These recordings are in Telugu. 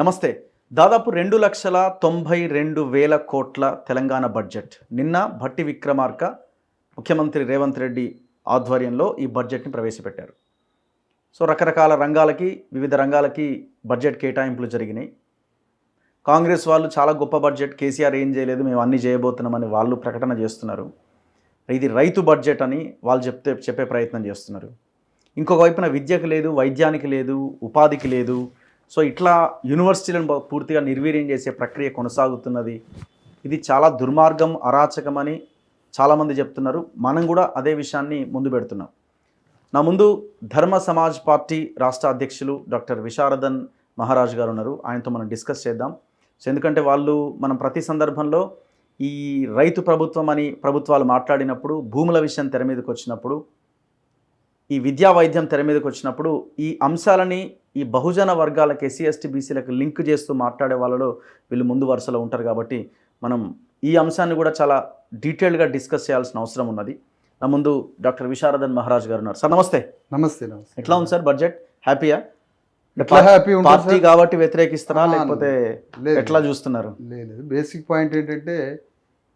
నమస్తే. దాదాపు 2,92,000 కోట్ల తెలంగాణ బడ్జెట్. నిన్న భట్టి విక్రమార్క ముఖ్యమంత్రి రేవంత్ రెడ్డి ఆధ్వర్యంలో ఈ బడ్జెట్ని ప్రవేశపెట్టారు. సో రకరకాల రంగాలకి, వివిధ రంగాలకి బడ్జెట్ కేటాయింపులు జరిగినాయి. కాంగ్రెస్ వాళ్ళు చాలా గొప్ప బడ్జెట్, కేసీఆర్ ఏం చేయలేదు, మేము అన్నీ చేయబోతున్నామని వాళ్ళు ప్రకటన చేస్తున్నారు. ఇది రైతు బడ్జెట్ అని వాళ్ళు చెప్పే ప్రయత్నం చేస్తున్నారు. ఇంకొక వైపున విద్యకు లేదు, వైద్యానికి లేదు, ఉపాధికి లేదు. సో ఇట్లా యూనివర్సిటీలను పూర్తిగా నిర్వీర్యం చేసే ప్రక్రియ కొనసాగుతున్నది. ఇది చాలా దుర్మార్గం, అరాచకమని చాలామంది చెప్తున్నారు. మనం కూడా అదే విషయాన్ని ముందు పెడుతున్నాం. నా ముందు ధర్మ సమాజ్ పార్టీ రాష్ట్ర అధ్యక్షులు డాక్టర్ విశారదన్ మహారాజ్ గారు ఉన్నారు. ఆయనతో మనం డిస్కస్ చేద్దాం. సో ఎందుకంటే మనం ప్రతి సందర్భంలో ఈ రైతు ప్రభుత్వం అని ప్రభుత్వాలు మాట్లాడినప్పుడు, భూముల విషయం తెర మీదకి వచ్చినప్పుడు, ఈ విద్యా వైద్యం తెర మీదకి వచ్చినప్పుడు ఈ అంశాలని ఈ బహుజన వర్గాలకు, ఎస్సీ ఎస్టీ బీసీలకు లింక్ చేస్తూ మాట్లాడే వాళ్ళలో వీళ్ళు ముందు వరుసలో ఉంటారు. కాబట్టి మనం ఈ అంశాన్ని కూడా చాలా డీటెయిల్గా డిస్కస్ చేయాల్సిన అవసరం ఉన్నది. నా ముందు డాక్టర్ విశారదన్ మహారాజ్ గారు ఉన్నారు. సార్ నమస్తే. నమస్తే. ఎట్లా ఉంది సార్ బడ్జెట్? హ్యాపీయా? పార్టీ కాబట్టి వ్యతిరేకిస్తారా లేకపోతే ఎట్లా చూస్తున్నారు? లేదు, బేసిక్ పాయింట్ ఏంటంటే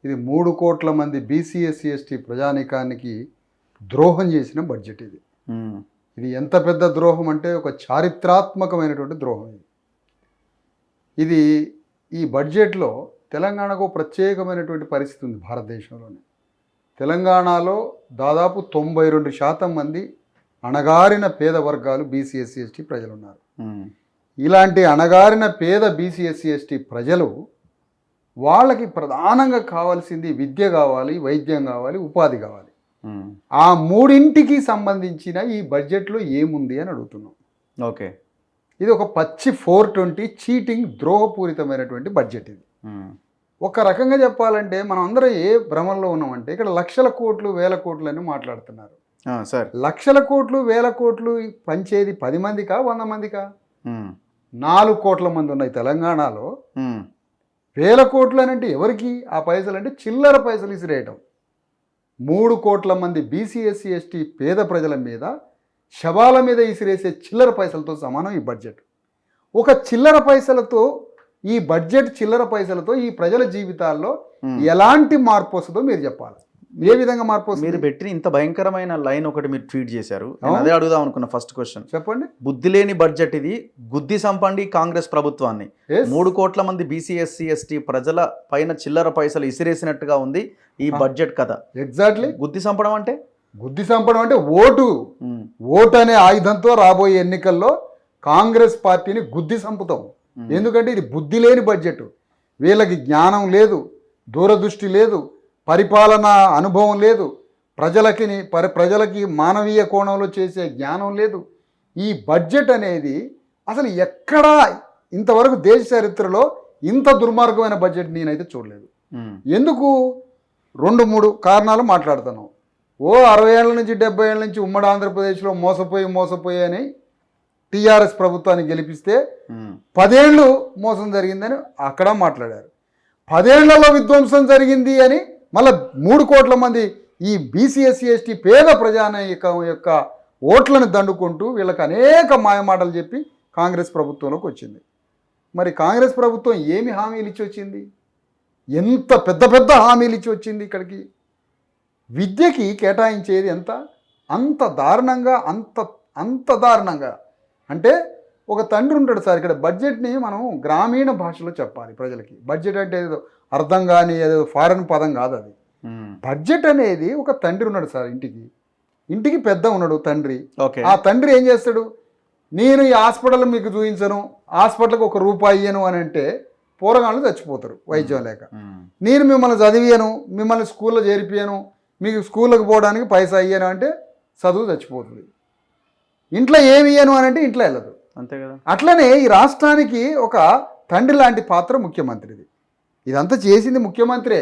ఇది 3 కోట్ల మంది బీసీ ఎస్సీ ఎస్టీ ప్రజానీకానికి ద్రోహం చేసిన బడ్జెట్ ఇది. ఇది ఎంత పెద్ద ద్రోహం అంటే ఒక చారిత్రాత్మకమైనటువంటి ద్రోహం ఇది. ఈ బడ్జెట్లో తెలంగాణకు ప్రత్యేకమైనటువంటి పరిస్థితి ఉంది భారతదేశంలోనే. తెలంగాణలో దాదాపు 92% మంది అణగారిన పేద వర్గాలు బీసీ ఎస్సీ ఎస్టీ ప్రజలు ఉన్నారు. ఇలాంటి అణగారిన పేద బీసీ ఎస్సీ ఎస్టీ ప్రజలు, వాళ్ళకి ప్రధానంగా కావాల్సింది విద్య కావాలి, వైద్యం కావాలి, ఉపాధి కావాలి. ఆ మూడింటికి సంబంధించిన ఈ బడ్జెట్లో ఏముంది అని అడుగుతున్నాం. ఓకే, ఇది ఒక పచ్చి 420 చీటింగ్, ద్రోహపూరితమైనటువంటి బడ్జెట్ ఇది. ఒక రకంగా చెప్పాలంటే మనం అందరం ఏ భ్రమంలో ఉన్నామంటే ఇక్కడ లక్షల కోట్లు, వేల కోట్లు అని మాట్లాడుతున్నారు. సార్, లక్షల కోట్లు, వేల కోట్లు పంచేది 10 మందికా 100 మందికా? 4 కోట్ల మంది ఉన్నాయి తెలంగాణలో. వేల కోట్లు అని అంటే ఎవరికి ఆ పైసలు? అంటే చిల్లర పైసలు ఇసిరేయటం. 3 కోట్ల మంది బీసీ ఎస్సీ ఎస్టీ పేద ప్రజల మీద, శవాల మీద ఇసిరేసే చిల్లర పైసలతో సమానం ఈ బడ్జెట్. ఒక చిల్లర పైసలతో ఈ బడ్జెట్, చిల్లర పైసలతో ఈ ప్రజల జీవితాల్లో ఎలాంటి మార్పు వస్తుందో మీరు చెప్పాలి. ఏ విధంగా మార్పు వస్తుంది? మీరు పెట్టిన ఇంత భయంకరమైన లైన్ ఒకటి మీరు ట్వీట్ చేశారు. అదే అడుగుదాం అనుకున్న ఫస్ట్ క్వశ్చన్. చెప్పండి. బుద్ధి లేని బడ్జెట్ ఇది, గుద్ది సంపండి కాంగ్రెస్ ప్రభుత్వాన్ని. 3 కోట్ల మంది బీసీ ఎస్సీ ఎస్టీ ప్రజల పైన చిల్లర పైసలు ఇసిరేసినట్టుగా ఉంది ఈ బడ్జెట్ కథ. ఎగ్జాక్ట్లీ. గుద్ది సంపడం అంటే? గుద్ది సంపడం అంటే ఓటు అనే ఆయుధంతో రాబోయే ఎన్నికల్లో కాంగ్రెస్ పార్టీని గుద్ది సంపుతాం. ఎందుకంటే ఇది బుద్ధి లేని బడ్జెట్. వీళ్ళకి జ్ఞానం లేదు, దూరదృష్టి లేదు, పరిపాలనా అనుభవం లేదు, ప్రజలకి మానవీయ కోణంలో చేసే జ్ఞానం లేదు. ఈ బడ్జెట్ అనేది అసలు ఎక్కడా ఇంతవరకు దేశ చరిత్రలో ఇంత దుర్మార్గమైన బడ్జెట్ నేనైతే చూడలేదు. ఎందుకు? 2-3 కారణాలు మాట్లాడుతున్నాం. 60 ఏళ్ళ నుంచి 70 ఏళ్ళ నుంచి ఉమ్మడి ఆంధ్రప్రదేశ్లో మోసపోయి అని టీఆర్ఎస్ ప్రభుత్వాన్ని గెలిపిస్తే 10 ఏళ్ళు మోసం జరిగిందని అక్కడ మాట్లాడారు. 10 ఏళ్లలో విధ్వంసం జరిగింది అని మళ్ళీ 3 కోట్ల మంది ఈ బీసీ ఎస్సీ ఎస్టీ పేద ప్రజానీకం యొక్క ఓట్లను దండుకుంటూ వీళ్ళకి అనేక మాయమాటలు చెప్పి కాంగ్రెస్ ప్రభుత్వంలోకి వచ్చింది. మరి కాంగ్రెస్ ప్రభుత్వం ఏమి హామీలు ఇచ్చి వచ్చింది? ఎంత పెద్ద హామీలు ఇచ్చి వచ్చింది ఇక్కడికి. విద్యకి కేటాయించేది ఎంత? అంత దారుణంగా అంటే ఒక తండ్రి ఉంటాడు సార్. ఇక్కడ బడ్జెట్ని మనం గ్రామీణ భాషలో చెప్పాలి ప్రజలకి. బడ్జెట్ అంటే ఏదో అర్థం కాని ఏదో ఫారెన్ పదం కాదు అది. బడ్జెట్ అనేది ఒక తండ్రి ఉన్నాడు సార్, ఇంటికి పెద్ద ఉన్నాడు తండ్రి. ఆ తండ్రి ఏం చేస్తాడు? నేను ఈ హాస్పిటల్ మీకు చూపించను, హాస్పిటల్కి ₹1 ఇయ్యను అని అంటే పోరగాళ్ళు చచ్చిపోతారు వైద్యం లేక. నేను మిమ్మల్ని చదివాను, మిమ్మల్ని స్కూల్లో చేర్పియాను, మీకు స్కూల్కి పోవడానికి పైసా ఇయ్యాను అంటే చదువు చచ్చిపోతుంది. ఇంట్లో ఏమి ఇయ్యను అని అంటే ఇంట్లో వెళ్ళదు. అంతే కదా. అట్లనే ఈ రాష్ట్రానికి ఒక తండ్రి లాంటి పాత్ర ముఖ్యమంత్రిది. ఇదంతా చేసింది ముఖ్యమంత్రే,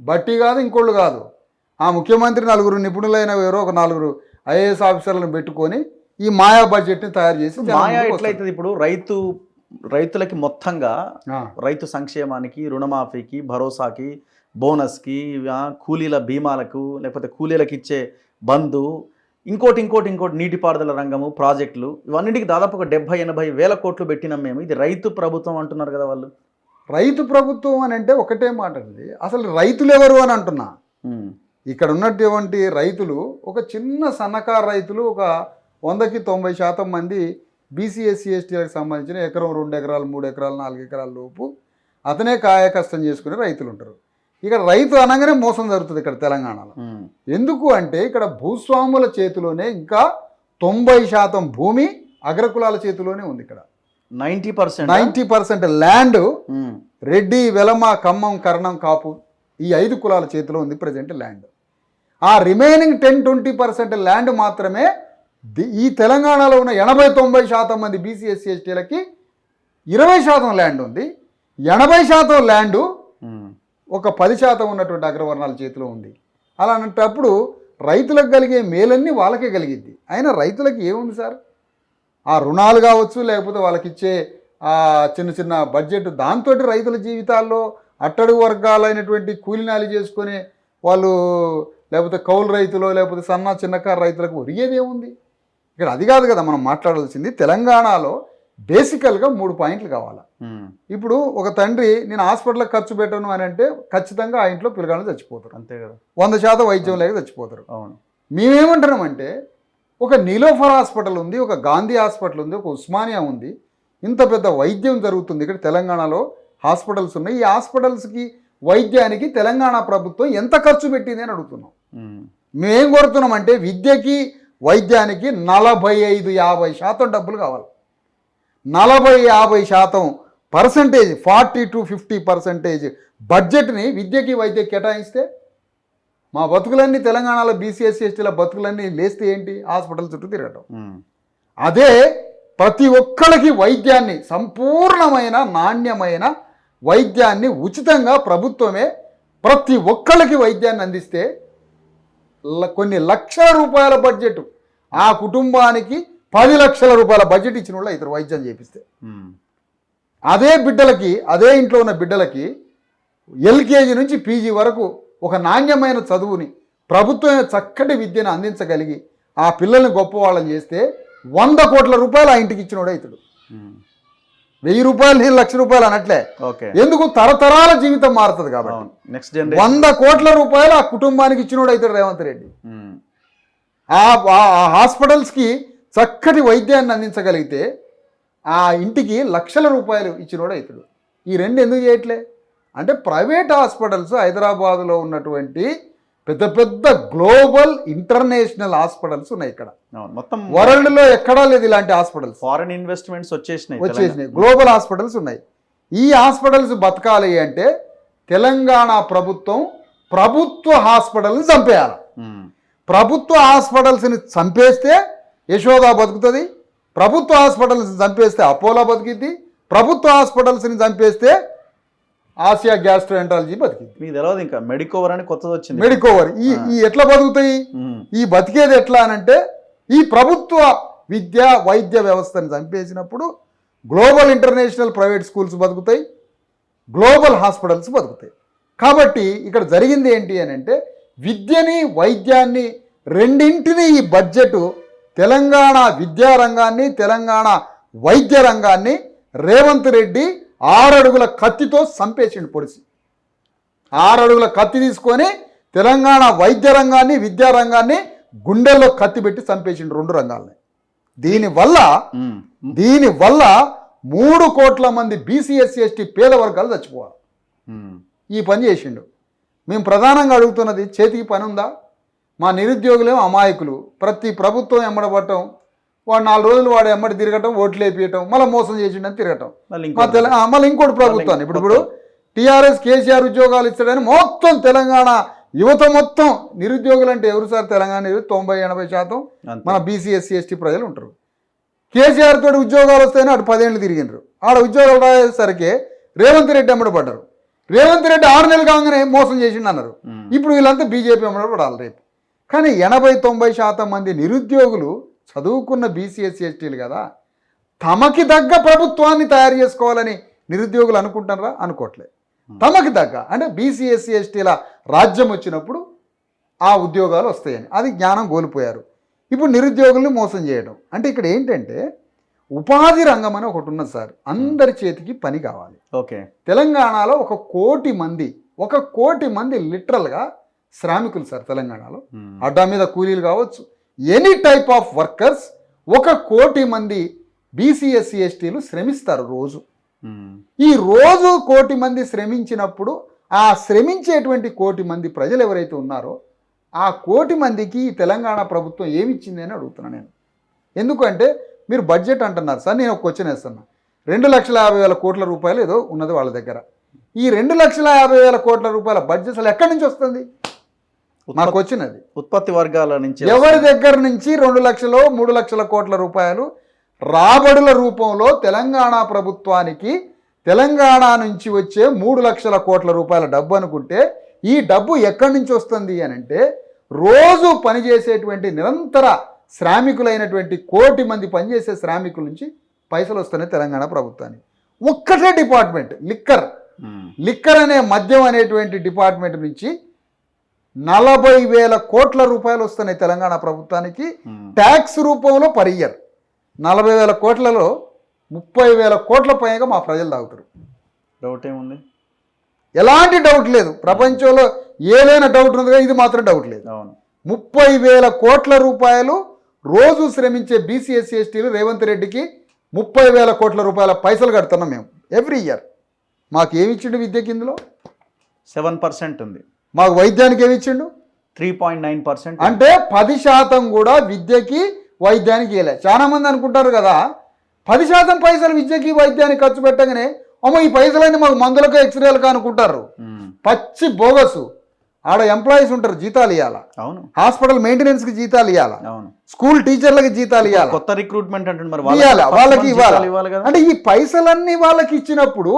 బట్టి కాదు, ఇంకోళ్ళు కాదు. ఆ ముఖ్యమంత్రి 4 నిపుణులైన ఎవరో ఒక 4 ఐఏఎస్ ఆఫీసర్లను పెట్టుకొని ఈ మాయా బడ్జెట్ని తయారు చేసి. మాయా ఎట్లయితుంది? ఇప్పుడు రైతులకి మొత్తంగా రైతు సంక్షేమానికి, రుణమాఫీకి, భరోసాకి, బోనస్కి, కూలీల బీమాలకు, లేకపోతే కూలీలకు ఇచ్చే బంధు, ఇంకోటి నీటిపారుదల రంగము, ప్రాజెక్టులు, ఇవన్నిటికి దాదాపు ఒక 70-80 వేల కోట్లు పెట్టినాం మేము. ఇది రైతు ప్రభుత్వం అంటున్నారు కదా వాళ్ళు. రైతు ప్రభుత్వం అని అంటే ఒకటే మాట అండి, అసలు రైతులు ఎవరు అని అంటున్నా. ఇక్కడ ఉన్నటువంటి రైతులు ఒక చిన్న సన్నకారు రైతులు, ఒక 100కి 90% మంది బీసీ ఎస్సీ ఎస్టీలకు సంబంధించిన ఎకరం 2 ఎకరాలు 3 ఎకరాలు 4 ఎకరాల లోపు అతనే కాయ కష్టం చేసుకునే రైతులు ఉంటారు. ఇక్కడ రైతు అనగానే మోసం జరుగుతుంది ఇక్కడ తెలంగాణలో. ఎందుకు అంటే ఇక్కడ భూస్వాముల చేతిలోనే ఇంకా 90% భూమి అగ్రకులాల చేతిలోనే ఉంది. ఇక్కడ 90% ల్యాండ్ రెడ్డి, వెలమ, ఖమ్మం, కర్ణం, కాపు ఈ 5 కులాల చేతిలో ఉంది ప్రజెంట్ ల్యాండ్. ఆ రిమైనింగ్ 10-20% ల్యాండ్ మాత్రమే ఈ తెలంగాణలో ఉన్న 80-90% మంది బీసీ ఎస్సీ ఎస్టీలకి 20% ల్యాండ్ ఉంది. 80% ల్యాండు ఒక 10% ఉన్నటువంటి అగ్రవర్ణాల చేతిలో ఉంది. అలా అన్నప్పుడు రైతులకు కలిగే మేలన్నీ వాళ్ళకే కలిగిద్ది. అయినా రైతులకి ఏముంది సార్? ఆ రుణాలు కావచ్చు, లేకపోతే వాళ్ళకి ఇచ్చే చిన్న చిన్న బడ్జెట్, దాంతో రైతుల జీవితాల్లో అట్టడుగు వర్గాలైనటువంటి కూలినాలి చేసుకొని వాళ్ళు, లేకపోతే కౌలు రైతులు, లేకపోతే సన్న చిన్నకారు రైతులకు ఒరిగేది ఏముంది? ఇక్కడ అది కాదు కదా మనం మాట్లాడాల్సింది. తెలంగాణలో బేసికల్గా 3 పాయింట్లు కావాలి. ఇప్పుడు ఒక తండ్రి నేను హాస్పిటల్కి ఖర్చు పెట్టను అని అంటే ఖచ్చితంగా ఆ ఇంట్లో పిల్లగాళ్ళు చచ్చిపోతారు. అంతే కదా, 100% వైద్యం లేక చచ్చిపోతారు. అవును. మేమేమంటున్నామంటే ఒక నీలోఫర్ హాస్పిటల్ ఉంది, ఒక గాంధీ హాస్పిటల్ ఉంది, ఒక ఉస్మానియా ఉంది. ఇంత పెద్ద వైద్యం జరుగుతుంది ఇక్కడ తెలంగాణలో, హాస్పిటల్స్ ఉన్నాయి. ఈ హాస్పిటల్స్కి వైద్యానికి తెలంగాణ ప్రభుత్వం ఎంత ఖర్చు పెట్టింది అని అడుగుతున్నాం. మేమేం కోరుతున్నాం అంటే విద్యకి వైద్యానికి 45-50% డబ్బులు కావాలి. 40-50% పర్సంటేజ్, 40-50% బడ్జెట్ని విద్యకి వైద్యకి కేటాయిస్తే మా బతుకులన్నీ తెలంగాణలో బీసీ ఎస్సీ ఎస్టీల బతుకులన్నీ లేస్తే ఏంటి? హాస్పిటల్ చుట్టూ తిరగటం. అదే ప్రతి ఒక్కరికి వైద్యాన్ని, సంపూర్ణమైన నాణ్యమైన వైద్యాన్ని ఉచితంగా ప్రభుత్వమే ప్రతి ఒక్కరికి వైద్యాన్ని అందిస్తే కొన్ని లక్షల రూపాయల బడ్జెట్, ఆ కుటుంబానికి 10 లక్షల రూపాయల బడ్జెట్ ఇచ్చిన వాళ్ళు ఇతరు వైద్యం చేపిస్తే, అదే బిడ్డలకి, అదే ఇంట్లో ఉన్న బిడ్డలకి ఎల్కేజీ నుంచి పీజీ వరకు ఒక నాణ్యమైన చదువుని ప్రభుత్వమే చక్కటి విద్యను అందించగలిగి ఆ పిల్లల్ని గొప్పవాళ్ళని చేస్తే 100 కోట్ల రూపాయలు ఆ ఇంటికి ఇచ్చినోడే ఇతడు. 1000 రూపాయలు, 1,00,000 రూపాయలు అనట్లే. ఎందుకు? తరతరాల జీవితం మారుతుంది కాబట్టి. నెక్స్ట్ 100 కోట్ల రూపాయలు ఆ కుటుంబానికి ఇచ్చినోడు అవుతాడు రేవంత్ రెడ్డి. ఆ హాస్పిటల్స్కి చక్కటి వైద్యాన్ని అందించగలిగితే ఆ ఇంటికి లక్షల రూపాయలు ఇచ్చినోడు అవుతాడు. ఈ రెండు ఎందుకు చేయట్లే అంటే ప్రైవేట్ హాస్పిటల్స్ హైదరాబాద్లో ఉన్నటువంటి పెద్ద పెద్ద గ్లోబల్ ఇంటర్నేషనల్ హాస్పిటల్స్ ఉన్నాయి ఇక్కడ. మొత్తం వరల్డ్లో ఎక్కడా లేదు ఇలాంటి హాస్పిటల్స్. ఫారెన్ ఇన్వెస్ట్మెంట్స్ వచ్చేసినాయి. గ్లోబల్ హాస్పిటల్స్ ఉన్నాయి. ఈ హాస్పిటల్స్ బతకాలి అంటే తెలంగాణ ప్రభుత్వం ప్రభుత్వ హాస్పిటల్ని చంపేయాలి. ప్రభుత్వ హాస్పిటల్స్ని చంపేస్తే యశోద బతుకుతుంది, ప్రభుత్వ హాస్పిటల్స్ని చంపేస్తే అపోలో బతికిద్ది, ప్రభుత్వ హాస్పిటల్స్ని చంపేస్తే ఆసియా గ్యాస్ట్రోఎంట్రాలజీ బతికింది. మీకు తెలియదు ఇంకా మెడికోవర్ అని కొత్తది వచ్చింది. మెడికోవర్ ఈ ఎట్లా బతుకుతాయి? ఈ బతికేది ఎట్లా అనంటే ఈ ప్రభుత్వ విద్యా వైద్య వ్యవస్థని చంపేసినప్పుడు గ్లోబల్ ఇంటర్నేషనల్ ప్రైవేట్ స్కూల్స్ బతుకుతాయి, గ్లోబల్ హాస్పిటల్స్ బతుకుతాయి. కాబట్టి ఇక్కడ జరిగింది ఏంటి అని అంటే విద్యని వైద్యాన్ని రెండింటినీ ఈ బడ్జెట్ తెలంగాణ విద్యారంగాన్ని, తెలంగాణ వైద్య రంగాన్ని రేవంత్ రెడ్డి 6 అడుగుల కత్తితో చంపేసిండు పొడిసి. 6 అడుగుల కత్తి తీసుకొని తెలంగాణ వైద్య రంగాన్ని, విద్యారంగాన్ని గుండెల్లో కత్తి పెట్టి చంపేసిండు 2 రంగాలని. దీనివల్ల 3 కోట్ల మంది బీసీ ఎస్సీ ఎస్టీ పేద వర్గాలు చచ్చిపోవాలి. ఈ పని చేసిండు. మేము ప్రధానంగా అడుగుతున్నది, చేతికి పని ఉందా? మా నిరుద్యోగులేమో అమాయకులు, ప్రతి ప్రభుత్వం ఎమ్మడబట్టం, వాడు 4 రోజులు వాడు ఎమ్మడి తిరగటం, ఓట్లు వేపించటం, మళ్ళీ మోసం చేసిండని తిరగటం. మళ్ళీ ఇంకోటి ప్రభుత్వాన్ని ఇప్పుడు టీఆర్ఎస్ కేసీఆర్ ఉద్యోగాలు ఇస్తాడని మొత్తం తెలంగాణ యువత మొత్తం నిరుద్యోగులు అంటే ఎవరు సార్? తెలంగాణ 90-80% మన బీసీ ఎస్సీ ఎస్టీ ప్రజలు ఉంటారు. కేసీఆర్ తోటి ఉద్యోగాలు వస్తాయని అటు 10 ఏళ్ళు తిరిగినారు. ఆడ ఉద్యోగాలు రాయేసరికి రేవంత్ రెడ్డి ఎమ్మడబడ్డారు. రేవంత్ రెడ్డి 6 నెలలు కాగానే మోసం చేసిండు అన్నారు. ఇప్పుడు వీళ్ళంతా బీజేపీ ఎమ్మడబడాలి రేపు. కానీ 80-90% మంది నిరుద్యోగులు చదువుకున్న బీసీ ఎస్సీ ఎస్టీలు కదా, తమకి తగ్గ ప్రభుత్వాన్ని తయారు చేసుకోవాలని నిరుద్యోగులు అనుకుంటారా? అనుకోవట్లేదు. తమకి తగ్గ అంటే బీసీ ఎస్సీ ఎస్టీల రాజ్యం వచ్చినప్పుడు ఆ ఉద్యోగాలు వస్తాయని అది జ్ఞానం కోల్పోయారు. ఇప్పుడు నిరుద్యోగుల్ని మోసం చేయడం. అంటే ఇక్కడ ఏంటంటే ఉపాధి రంగం అని ఒకటి ఉన్నది సార్. అందరి చేతికి పని కావాలి. ఓకే. తెలంగాణలో 1 కోటి మంది లిటరల్గా శ్రామికులు సార్. తెలంగాణలో అడ్డా మీద కూలీలు కావచ్చు, ఎనీ టైప్ ఆఫ్ వర్కర్స్ 1 కోటి మంది బీసీ ఎస్సీ ఎస్టీలు శ్రమిస్తారు రోజు. ఈ రోజు 1 కోటి మంది శ్రమించినప్పుడు ఆ శ్రమించేటువంటి 1 కోటి మంది ప్రజలు ఎవరైతే ఉన్నారో ఆ 1 కోటి మందికి ఈ తెలంగాణ ప్రభుత్వం ఏమిచ్చింది అని అడుగుతున్నాను నేను. ఎందుకంటే మీరు బడ్జెట్ అంటున్నారు సార్, నేను ఒక క్వశ్చన్ వేస్తున్నా. 2,50,000 కోట్ల రూపాయలు ఏదో ఉన్నది వాళ్ళ దగ్గర. ఈ 2,50,000 కోట్ల రూపాయల బడ్జెట్ అసలు ఎక్కడి నుంచి వస్తుంది? మాకు వచ్చినది ఉత్పత్తి వర్గాల నుంచి. ఎవరి దగ్గర నుంచి 2 లక్షలు 3 లక్షల కోట్ల రూపాయలు రాబడుల రూపంలో తెలంగాణ ప్రభుత్వానికి తెలంగాణ నుంచి వచ్చే 3 లక్షల కోట్ల రూపాయల డబ్బు అనుకుంటే ఈ డబ్బు ఎక్కడి నుంచి వస్తుంది అని అంటే రోజు పనిచేసేటువంటి నిరంతర శ్రామికులైనటువంటి 1 కోటి మంది పనిచేసే శ్రామికుల నుంచి పైసలు వస్తున్నాయి తెలంగాణ ప్రభుత్వానికి. ఒక్కటే డిపార్ట్మెంట్ లిక్కర్ అనే మద్యం అనేటువంటి డిపార్ట్మెంట్ నుంచి 40,000 కోట్ల రూపాయలు వస్తున్నాయి తెలంగాణ ప్రభుత్వానికి ట్యాక్స్ రూపంలో పర్ ఇయర్. 40,000 కోట్లలో 30,000 కోట్ల పైగా మా ప్రజలు తాగుతారు. డౌట్ ఏముంది? ఎలాంటి డౌట్ లేదు. ప్రపంచంలో ఏదైనా డౌట్ ఉంది, ఇది మాత్రం డౌట్ లేదు. 30,000 కోట్ల రూపాయలు రోజు శ్రమించే బీసీ ఎస్సీ ఎస్టీలు రేవంత్ రెడ్డికి 30,000 కోట్ల రూపాయల పైసలు కడుతున్నాం మేము ఎవ్రీ ఇయర్. మాకు ఏమిచ్చిండు విద్యకి? ఇందులో 7% ఉంది. మాకు వైద్యానికి ఏమిచ్చిండు? 3.9%. అంటే 10% కూడా విద్యకి వైద్యానికి వేయలే. చాలా మంది అనుకుంటారు కదా 10% పైసలు విద్యకి వైద్యానికి ఖర్చు పెట్టగానే అమ్మ ఈ పైసలన్నీ మాకు మందులకు ఎక్స్రేలకు అనుకుంటారు. పచ్చి బోగసు. ఆడ ఎంప్లాయీస్ ఉంటారు, జీతాలు ఇవ్వాలా. అవును. హాస్పిటల్ మెయింటెనెన్స్ కి జీతాలు ఇవ్వాలా. అవును. స్కూల్ టీచర్లకి జీతాలు ఇవ్వాలి. కొత్త రిక్రూట్మెంట్ అంటే వాళ్ళకి ఇవ్వాలి. అంటే ఈ పైసలన్నీ వాళ్ళకి ఇచ్చినప్పుడు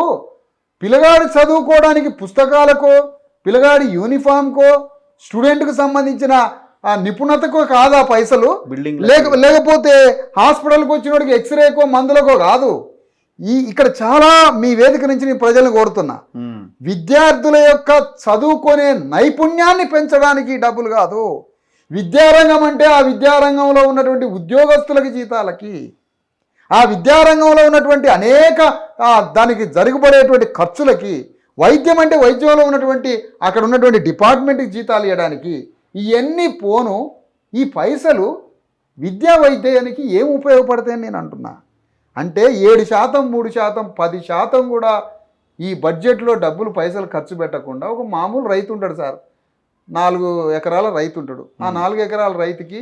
పిల్లగాడు చదువుకోవడానికి పుస్తకాలకో పిల్లగాడి యూనిఫామ్కో స్టూడెంట్కి సంబంధించిన ఆ నిపుణతకో కాదా పైసలు? లేకపోతే హాస్పిటల్కి వచ్చినోడికి ఎక్స్రేకో మందులకో కాదు. ఇక్కడ చాలా మీ వేదిక నుంచి నేను ప్రజలను కోరుతున్నా, విద్యార్థుల యొక్క చదువుకునే నైపుణ్యాన్ని పెంచడానికి డబ్బులు కాదు. విద్యారంగం అంటే ఆ విద్యారంగంలో ఉన్నటువంటి ఉద్యోగస్తులకి జీతాలకి, ఆ విద్యారంగంలో ఉన్నటువంటి అనేక దానికి జరుగుబడేటువంటి ఖర్చులకి, వైద్యం అంటే వైద్యంలో ఉన్నటువంటి అక్కడ ఉన్నటువంటి డిపార్ట్మెంట్కి జీతాలు ఇవ్వడానికి, ఇవన్నీ పోను ఈ పైసలు విద్యా వైద్యానికి ఏం ఉపయోగపడతాయని నేను అంటున్నా. అంటే 7%, 3%, 10% కూడా ఈ బడ్జెట్లో డబ్బులు పైసలు ఖర్చు పెట్టకుండా ఒక మామూలు రైతు ఉంటాడు సార్, 4 ఎకరాల రైతు ఉంటాడు. ఆ 4 ఎకరాల రైతుకి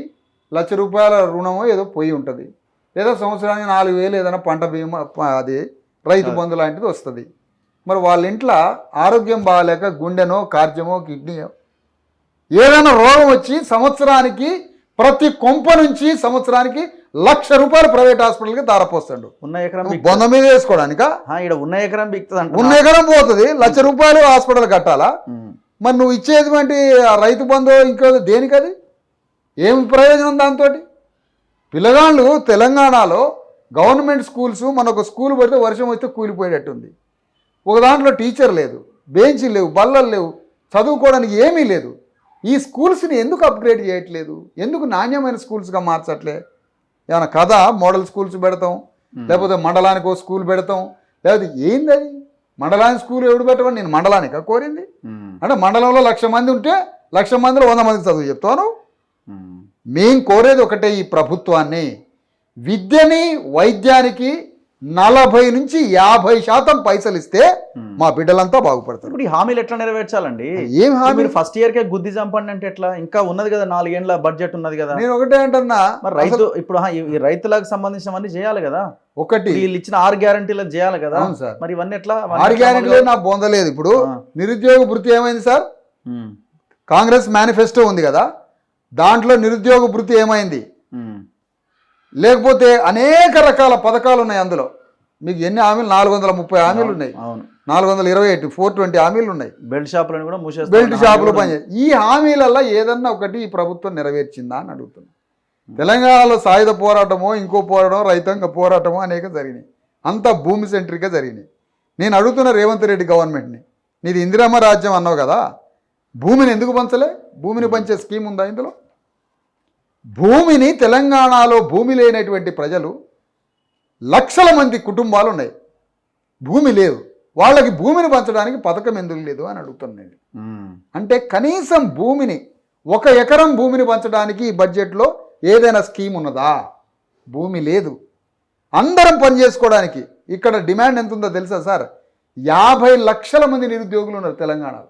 ₹1,00,000 రుణమో ఏదో పోయి ఉంటుంది, లేదా సంవత్సరానికి 4,000 ఏదైనా పంట బీమా అది రైతు బంధు లాంటిది వస్తుంది. మరి వాళ్ళ ఇంట్లో ఆరోగ్యం బాగాలేక గుండెనో కార్జమో కిడ్నీయో ఏదైనా రోగం వచ్చి సంవత్సరానికి ప్రతి కొంప నుంచి సంవత్సరానికి ₹1,00,000 ప్రైవేట్ హాస్పిటల్కి దారపోస్తాడు. ఉన్న ఎకరం బొంద మీద వేసుకోవడానిక ఉన్న ఎకరం ఉన్న ఎకరం పోతుంది. ₹1,00,000 హాస్పిటల్ కట్టాలా? మరి నువ్వు ఇచ్చేటువంటి రైతు బంధు ఇంకో దేనికి? అది ఏం ప్రయోజనం దాంతో? పిల్లగాళ్ళు తెలంగాణలో గవర్నమెంట్ స్కూల్స్, మనొక స్కూల్ పడితే వర్షం వస్తే కూలిపోయేటట్టుంది. ఒక దాంట్లో టీచర్ లేదు, బెంచీలు లేవు, బల్లలు లేవు, చదువుకోవడానికి ఏమీ లేదు. ఈ స్కూల్స్ని ఎందుకు అప్గ్రేడ్ చేయట్లేదు? ఎందుకు నాణ్యమైన స్కూల్స్గా మార్చట్లే? ఏమైనా కదా మోడల్ స్కూల్స్ పెడతాం, లేకపోతే మండలానికి ఒక స్కూల్ పెడతాం, లేకపోతే ఏంది అది? మండలానికి స్కూల్ ఎవడు పెట్టమని నేను మండలానికి కోరింది? అంటే మండలంలో 1,00,000 మంది ఉంటే 1,00,000 మందిలో 100 మందికి చదువు చెప్తాను. మేం కోరేది ఒకటే, ఈ ప్రభుత్వాన్ని విద్యని వైద్యానికి 40 నుంచి 50% పైసలు ఇస్తే మా బిడ్డలంతా బాగుపడతారు. ఇప్పుడు ఈ హామీలు ఎట్లా నెరవేర్చాలండి? ఏం హామీ? ఫస్ట్ ఇయర్ కే గుద్ది చంపండి అంటే ఎట్లా? ఇంకా ఉన్నది కదా, 4 ఏళ్ల బడ్జెట్ ఉన్నది కదా. నేను ఒకటే అంటున్నా, మరి రైతు ఇప్పుడు ఈ రైతులకు సంబంధించినవన్నీ చేయాలి కదా. ఒకటి వీళ్ళు ఇచ్చిన 6 గ్యారంటీలు చేయాలి కదా. మరి ఇవన్నీ ఎట్లా? 6 గ్యారంటీలు నాకు బొందలేదు. ఇప్పుడు నిరుద్యోగ భృతి ఏమైంది సార్? కాంగ్రెస్ మేనిఫెస్టో ఉంది కదా, దాంట్లో నిరుద్యోగ భృతి ఏమైంది? లేకపోతే అనేక రకాల పథకాలు ఉన్నాయి. అందులో మీకు ఎన్ని హామీలు? 430 హామీలు ఉన్నాయి. 428 420 హామీలు ఉన్నాయి. బెల్ట్ షాపులను కూడా మూసేస్తారు. బెల్ట్ షాపులు పనిచేస్తాయి. ఈ హామీలల్లో ఏదన్నా ఒకటి ఈ ప్రభుత్వం నెరవేర్చిందా అని అడుగుతున్నాను. తెలంగాణలో సాయుధ పోరాటమో, ఇంకో పోరాటమో, రైతాంగ పోరాటమో అనేక జరిగినాయి. అంతా భూమి సెంట్రిక్గా జరిగినాయి. నేను అడుగుతున్న రేవంత్ రెడ్డి గవర్నమెంట్ని, నీది ఇందిరమ్మ రాజ్యం అన్నావు కదా, భూమిని ఎందుకు పంచలే? భూమిని పంచే స్కీమ్ ఉందా ఇందులో? భూమిని తెలంగాణలో భూమి లేనటువంటి ప్రజలు లక్షల మంది కుటుంబాలు ఉన్నాయి, భూమి లేదు, వాళ్ళకి భూమిని పంచడానికి పథకం ఎందుకు లేదు అని అడుగుతున్నాను. అంటే కనీసం భూమిని 1 ఎకరం భూమిని పంచడానికి ఈ బడ్జెట్లో ఏదైనా స్కీమ్ ఉన్నదా? భూమి లేదు. అందరం పని చేసుకోవడానికి ఇక్కడ డిమాండ్ ఎంత ఉందో తెలుసా సార్? 50 లక్షల మంది నిరుద్యోగులు ఉన్నారు తెలంగాణలో.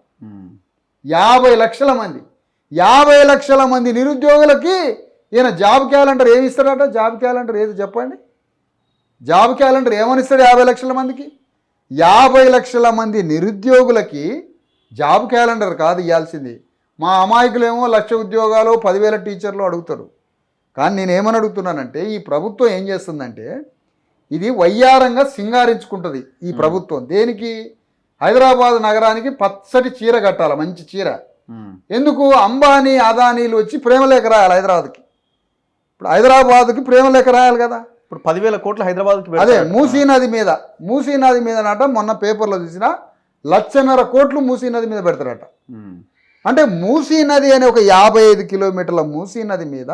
50 లక్షల మంది, 50 లక్షల మంది నిరుద్యోగులకి ఈయన జాబ్ క్యాలెండర్ ఏమి ఇస్తాడట? జాబ్ క్యాలెండర్ ఏది చెప్పండి? జాబ్ క్యాలెండర్ ఏమనిస్తాడు 50 లక్షల మందికి? 50 లక్షల మంది నిరుద్యోగులకి జాబ్ క్యాలెండర్ కాదు ఇవ్వాల్సింది. మా అమాయకులేమో 1,00,000 ఉద్యోగాలు 10,000 టీచర్లు అడుగుతారు. కానీ నేనేమని అడుగుతున్నానంటే ఈ ప్రభుత్వం ఏం చేస్తుందంటే ఇది వయ్యారంగా సింగారించుకుంటుంది ఈ ప్రభుత్వం. దేనికి? హైదరాబాద్ నగరానికి పచ్చటి చీర కట్టాలి, మంచి చీర. ఎందుకు? అంబానీ అదానీలు వచ్చి ప్రేమలేఖ రాయాలి హైదరాబాద్కి. ఇప్పుడు హైదరాబాద్కి ప్రేమలేఖ రాయాలి కదా. ఇప్పుడు 10,000 కోట్లు హైదరాబాద్కి. అదే మూసీ నది మీద నట మొన్న పేపర్లో చూసిన 1,50,000 కోట్లు మూసీ నది మీద పెడతారట. అంటే మూసీ నది అనే ఒక 55 కిలోమీటర్ల మూసీ నది మీద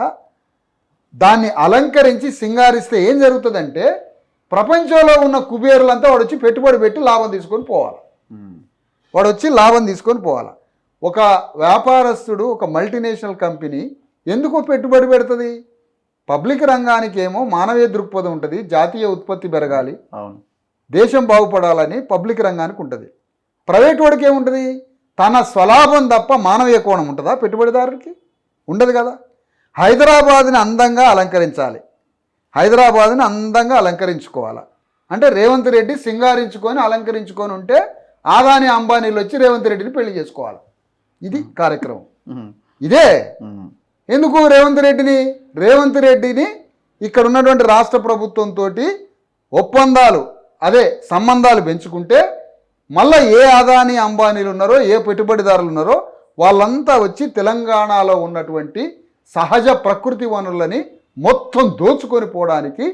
దాన్ని అలంకరించి సింగారిస్తే ఏం జరుగుతుందంటే ప్రపంచంలో ఉన్న కుబేరులంతా వాడు వచ్చి పెట్టుబడి పెట్టి లాభం తీసుకొని పోవాలి. ఒక వ్యాపారస్తుడు, ఒక మల్టీనేషనల్ కంపెనీ ఎందుకు పెట్టుబడి పెడుతుంది? పబ్లిక్ రంగానికి ఏమో మానవీయ దృక్పథం ఉంటుంది, జాతీయ ఉత్పత్తి పెరగాలి, దేశం బాగుపడాలని పబ్లిక్ రంగానికి ఉంటుంది. ప్రైవేట్ వాడికి ఏముంటుంది? తన స్వలాభం తప్ప మానవీయ కోణం ఉంటుందా పెట్టుబడిదారుడికి? ఉండదు కదా. హైదరాబాద్ని అందంగా అలంకరించాలి, హైదరాబాద్ని అందంగా అలంకరించుకోవాలి. అంటే రేవంత్ రెడ్డి సింగారించుకొని అలంకరించుకొని ఉంటే ఆదాని అంబానీలు వచ్చి రేవంత్ రెడ్డిని పెళ్లి చేసుకోవాలి. ఇది కార్యక్రమం. ఇదే ఎందుకు రేవంత్ రెడ్డిని ఇక్కడ ఉన్నటువంటి రాష్ట్ర ప్రభుత్వంతో ఒప్పందాలు, అదే సంబంధాలు పెంచుకుంటే మళ్ళీ ఏ ఆదాని అంబానీలు ఉన్నారో, ఏ పెట్టుబడిదారులు ఉన్నారో వాళ్ళంతా వచ్చి తెలంగాణలో ఉన్నటువంటి సహజ ప్రకృతి వనరులని మొత్తం దోచుకొని పోవడానికి